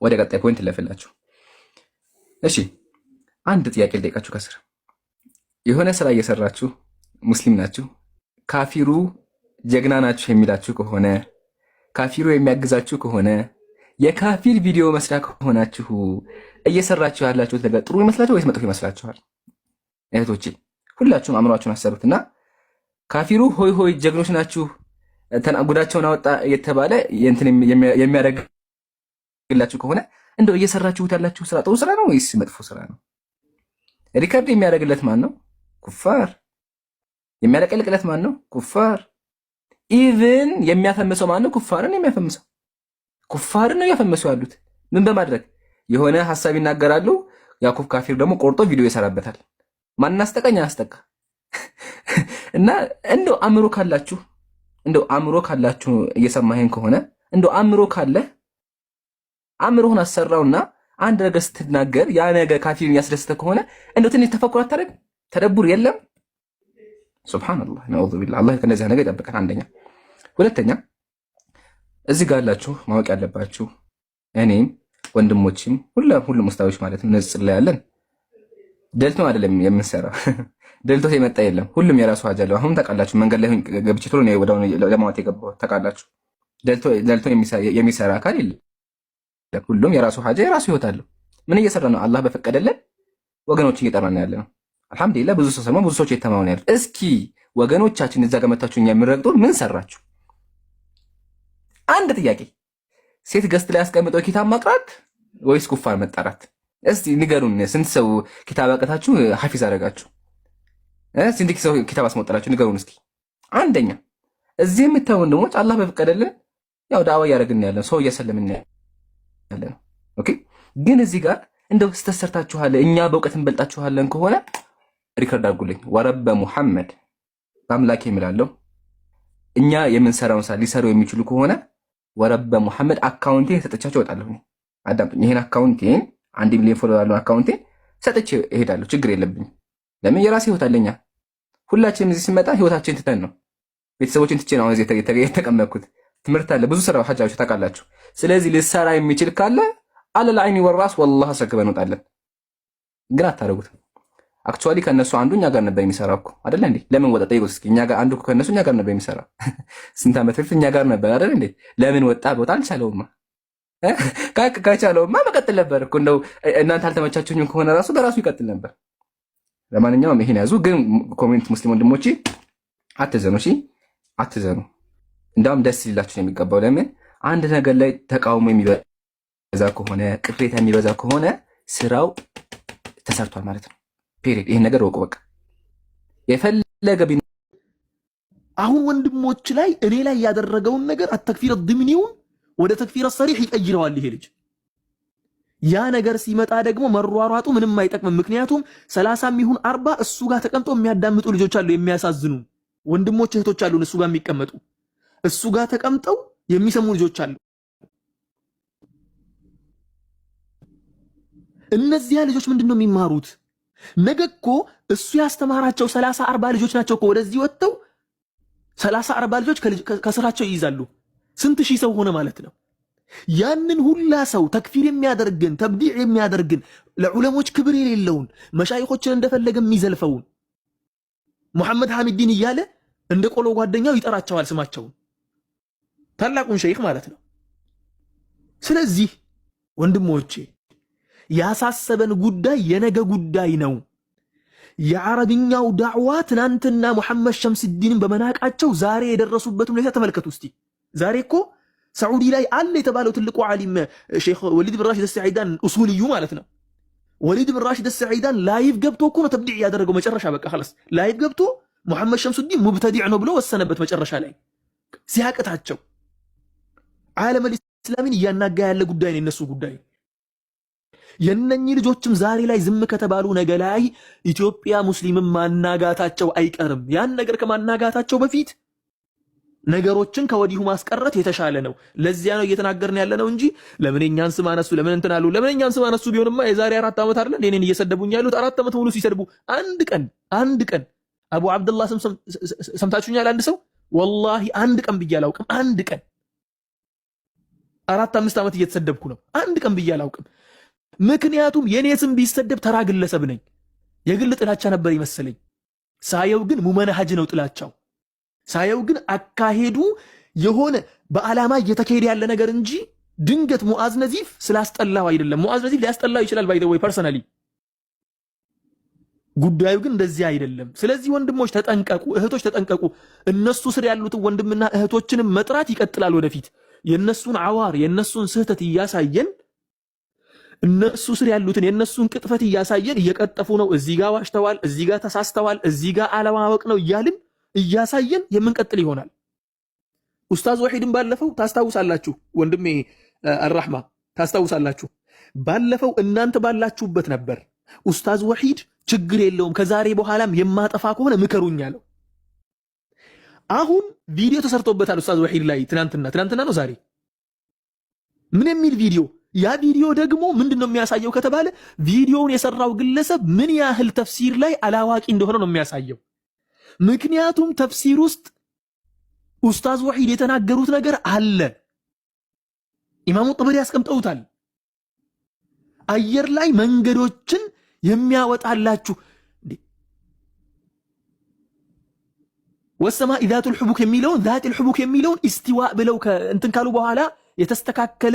ወደ ቀጣይ ፖይንት ለፈላችሁ። እሺ አንድ ጥያቄ ልጠይቃችሁ። ከስር የሆነ ስራ እየሰራችሁ ሙስሊም ናችሁ፣ ካፊሩ ጀግና ናችሁ የሚላችሁ ከሆነ ካፊሩ የሚያግዛችሁ ከሆነ የካፊር ቪዲዮ መስሪያ ከሆናችሁ እየሰራችሁ ያላችሁት ነገር ጥሩ ይመስላችሁ ወይስ መጥፎ ይመስላችኋል? እህቶቼ ሁላችሁም አእምሯችሁን አሰሩትና ካፊሩ ሆይ ሆይ ጀግኖች ናችሁ ጉዳቸውን አወጣ እየተባለ የሚያደርግላችሁ ከሆነ እንደው እየሰራችሁት ያላችሁ ስራ ጥሩ ስራ ነው ወይስ መጥፎ ስራ ነው? ሪከርድ የሚያደርግለት ማን ነው? ኩፋር። የሚያለቀልቅለት ማን ነው? ኩፋር። ኢቭን የሚያፈምሰው ማን ነው? ኩፋርን የሚያፈምሰው ኩፋርን ነው ያፈመሱ ያሉት። ምን በማድረግ የሆነ ሐሳብ ይናገራሉ። ያዕቆብ ካፊር ደግሞ ቆርጦ ቪዲዮ ይሰራበታል። ማን አስጠቀኛ አስጠቃ እና እንደው አእምሮ ካላችሁ እየሰማኸኝ ከሆነ እንደው አእምሮ ካለ አእምሮህን አሰራውና አንድ ነገር ስትናገር ያ ነገር ካፊርን ያስደስተ ከሆነ እንደው ትንሽ ተፈኩር አታደርግ? ተደቡር የለም። ሱብሃንአላህ ነዑዙ ቢላህ። አላህ ከነዚህ ነገር ይጠብቀን። አንደኛ። ሁለተኛ እዚህ ጋር ያላችሁ ማወቅ ያለባችሁ እኔም ወንድሞችም ሁሉም ኡስታዞች ማለት ነው ንጽጽር ላይ ያለን ደልቶ አይደለም የምንሰራው። ደልቶ የመጣ የለም። ሁሉም የራሱ ሀጃ አለው። አሁን ታውቃላችሁ፣ መንገድ ላይ ገብቼ ቶሎ ነው ወዳው ለማውጣት የገባው ታውቃላችሁ። ደልቶ የሚሰራ አካል የለም። ሁሉም የራሱ ሀጃ የራሱ ህይወት አለው። ምን እየሰራ ነው? አላህ በፈቀደልን ወገኖች እየጠራን ያለ ነው። አልሐምዱሊላህ ብዙ ሰው ሰማ፣ ብዙ ሰዎች የተማውን ያለው። እስኪ ወገኖቻችን እዛ ጋር መታችሁ እኛ የምንረግጡን ምን ሰራችሁ? አንድ ጥያቄ፣ ሴት ገስት ላይ ያስቀምጠው ኪታብ ማቅራት ወይስ ኩፋር መጣራት? እስቲ ንገሩን። ስንት ሰው ኪታብ አቀታችሁ ሐፊዝ አደረጋችሁ? ስንት ሰው ኪታብ አስመጣላችሁ? ንገሩን እስኪ። አንደኛ እዚህ የምታዩ ወንድሞች አላህ በፈቀደልን ያው ዳዋ እያደረግን ያለን ሰው እያሰለምን ያለን። ኦኬ ግን እዚህ ጋር እንደው ስተሰርታችኋል እኛ በእውቀት እንበልጣችኋለን ከሆነ ሪከርድ አድርጉልኝ። ወረበ ሙሐመድ በአምላኬ እምላለሁ እኛ የምንሰራውን ሳ ሊሰሩ የሚችሉ ከሆነ ወረበ ሙሐመድ አካውንቴን ሰጥቻቸው እወጣለሁ። አዳምጡኝ። ይሄን አካውንቴን 1 ሚሊዮን ፎሎወር ያለው አካውንቴን ሰጥቼ እሄዳለሁ። ችግር የለብኝ። ለምን የራሴ ህይወት አለኛ። ሁላችንም እዚህ ሲመጣ ህይወታችን ትተን ነው ቤተሰቦችን ትቼ ነው እዚህ የተቀመጥኩት። ትምህርት አለ፣ ብዙ ስራ ሐጃዎች ታውቃላችሁ። ስለዚህ ልሰራ የሚችል ካለ አለል አይኒ ወራስ ወላሂ አስረክበን እንወጣለን። ግን አታረጉትም። አክቹአሊ ከነሱ አንዱ እኛ ጋር ነበር የሚሰራው እኮ አይደል እንዴ? ለምን ወጣ ጠይቁት እስኪ። እኛ ጋር አንዱ ከነሱ እኛ ጋር ነበር የሚሰራው። ስንት ዓመት በፊት እኛ ጋር ነበር አይደል እንዴ? ለምን ወጣ? ቦታ አልቻለውማ። ካቻለውማ መቀጠል ነበር እኮ። እንደው እናንተ አልተመቻችሁኝም ከሆነ ራሱ በራሱ ይቀጥል ነበር። ለማንኛውም ይሄን ያዙ። ግን ኮሜንት ሙስሊም ወንድሞቼ አትዘኑ፣ እሺ አትዘኑ። እንዳውም ደስ ሊላችሁ ነው የሚገባው። ለምን አንድ ነገር ላይ ተቃውሞ የሚበዛ ከሆነ ቅሬታ የሚበዛ ከሆነ ስራው ተሰርቷል ማለት ነው። ፔሪድ። ይሄን ነገር ወቁ። በቃ የፈለገ አሁን ወንድሞች ላይ እኔ ላይ ያደረገውን ነገር አተክፊር ድምኒውን ወደ ተክፊር ሰሪህ ይቀይረዋል ይሄ ልጅ። ያ ነገር ሲመጣ ደግሞ መሯሯጡ ምንም አይጠቅምም። ምክንያቱም 30 ይሁን 40 እሱ ጋር ተቀምጦ የሚያዳምጡ ልጆች አሉ፣ የሚያሳዝኑ ወንድሞች እህቶች አሉ፣ እሱ ጋር የሚቀመጡ እሱ ጋር ተቀምጠው የሚሰሙ ልጆች አሉ። እነዚያ ልጆች ምንድነው የሚማሩት? ነገ እኮ እሱ ያስተማራቸው 30 40 ልጆች ናቸው እኮ ወደዚህ ወጥተው 30 40 ልጆች ከስራቸው ይይዛሉ። ስንት ሺህ ሰው ሆነ ማለት ነው። ያንን ሁላ ሰው ተክፊር የሚያደርግን ተብዲዕ የሚያደርግን ለዑለሞች ክብር የሌለውን መሻይኾችን እንደፈለገ የሚዘልፈውን ሙሐመድ ሐሚድን እያለ እንደ ቆሎ ጓደኛው ይጠራቸዋል ስማቸውን፣ ታላቁን ሸይኽ ማለት ነው። ስለዚህ ወንድሞቼ ያሳሰበን ጉዳይ የነገ ጉዳይ ነው። የዓረብኛው ዳዕዋ ትናንትና ሙሐመድ ሸምስዲንን በመናቃቸው ዛሬ የደረሱበት ሁኔታ ተመልከቱ እስቲ። ዛሬ እኮ ሳዑዲ ላይ አለ የተባለው ትልቁ ዓሊም ሼኽ ወሊድ ብን ራሽድ አልሰዒዳን ኡሱልዩ ማለት ነው። ወሊድ ብን ራሽድ አልሰዒዳን ላይቭ ገብቶ እኮ ነው ተብዲዕ ያደረገው። መጨረሻ በቃ خلاص ላይቭ ገብቶ ሙሐመድ ሸምስዲን ሙብተዲዕ ነው ብሎ ወሰነበት መጨረሻ ላይ ሲያቅታቸው። ዓለም ኢስላሚን እያናጋ ያለ ጉዳይ ነው የነሱ ጉዳይ። የነኚህ ልጆችም ዛሬ ላይ ዝም ከተባሉ ነገ ላይ ኢትዮጵያ ሙስሊምን ማናጋታቸው አይቀርም። ያን ነገር ከማናጋታቸው በፊት ነገሮችን ከወዲሁ ማስቀረት የተሻለ ነው። ለዚያ ነው እየተናገርን ያለ ነው እንጂ ለምን እኛን ስም አነሱ፣ ለምን እንትን አሉ። ለምን እኛን ስም አነሱ ቢሆንማ የዛሬ 4 ዓመት አይደል እኔን እየሰደቡኝ ያሉት? 4 ዓመት ሙሉ ሲሰድቡ አንድ ቀን አቡ አብደላህ ስም ሰምታችሁኛል? አንድ ሰው ወላሂ አንድ ቀን ብዬ አላውቅም። አንድ ቀን 4 5 ዓመት እየተሰደብኩ ነው። አንድ ቀን ብዬ አላውቅም። ምክንያቱም የኔ ስም ቢሰደብ ተራ ግለሰብ ነኝ። የግል ጥላቻ ነበር ይመስለኝ። ሳየው ግን ሙመነሃጅ ነው ጥላቻው። ሳየው ግን አካሄዱ የሆነ በዓላማ እየተካሄደ ያለ ነገር እንጂ ድንገት ሙዓዝ ነዚፍ ስላስጠላው አይደለም። ሙዓዝ ነዚፍ ሊያስጠላው ይችላል ባይ ዘ ወይ ፐርሰናሊ፣ ጉዳዩ ግን እንደዚህ አይደለም። ስለዚህ ወንድሞች ተጠንቀቁ፣ እህቶች ተጠንቀቁ። እነሱ ስር ያሉትን ወንድምና እህቶችንም መጥራት ይቀጥላል ወደፊት። የነሱን አዋር የነሱን ስህተት እያሳየን እነሱ ስር ያሉትን የነሱን ቅጥፈት እያሳየን እየቀጠፉ ነው። እዚህ ጋር ዋሽተዋል፣ እዚህ ጋር ተሳስተዋል፣ እዚህ ጋር አለማወቅ ነው እያልን እያሳየን የምንቀጥል ይሆናል። ኡስታዝ ወሒድን ባለፈው ታስታውሳላችሁ፣ ወንድሜ አልራህማ ታስታውሳላችሁ። ባለፈው እናንተ ባላችሁበት ነበር ኡስታዝ ወሒድ ችግር የለውም ከዛሬ በኋላም የማጠፋ ከሆነ ምከሩኝ አለው። አሁን ቪዲዮ ተሰርቶበታል ኡስታዝ ወሒድ ላይ ትናንትና ነው ዛሬ ምን የሚል ቪዲዮ? ያ ቪዲዮ ደግሞ ምንድነው የሚያሳየው ከተባለ ቪዲዮውን የሰራው ግለሰብ ምን ያህል ተፍሲር ላይ አላዋቂ እንደሆነ ነው የሚያሳየው። ምክንያቱም ተፍሲር ውስጥ ኡስታዝ ወሒድ የተናገሩት ነገር አለ። ኢማሙ ጠበሪ ያስቀምጠውታል። አየር ላይ መንገዶችን የሚያወጣላችሁ ወሰማ ذات الحبك የሚለውን ذات الحبك የሚለውን استواء ብለው እንትን ካሉ በኋላ የተስተካከለ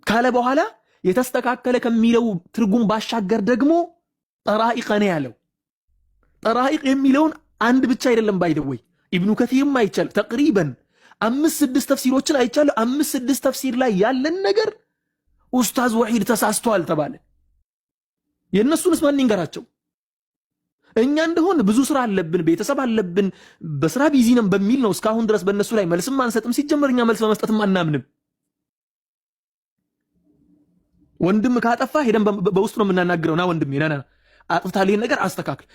ካለ በኋላ የተስተካከለ ከሚለው ትርጉም ባሻገር ደግሞ ጠራኢቅ ነው ያለው። ጠራኢቅ የሚለውን አንድ ብቻ አይደለም ባይደወይ ኢብኑ ከሲርም አይቻል ተቅሪበን 5-6 ተፍሲሮችን አይቻል። 5-6 ተፍሲር ላይ ያለን ነገር ኡስታዝ ወሒድ ተሳስቷል ተባለ። የነሱንስ ማን ይንገራቸው? እኛ እንደሆን ብዙ ስራ አለብን፣ ቤተሰብ አለብን፣ በስራ ቢዚ ነን በሚል ነው እስካሁን ድረስ በእነሱ ላይ መልስም አንሰጥም። ሲጀመር እኛ መልስ በመስጠትም አናምንም። ወንድም ካጠፋ ሄደን በውስጥ ነው የምናናግረው። ና ወንድሜ ና አጥፍታል፣ ይሄን ነገር አስተካክል።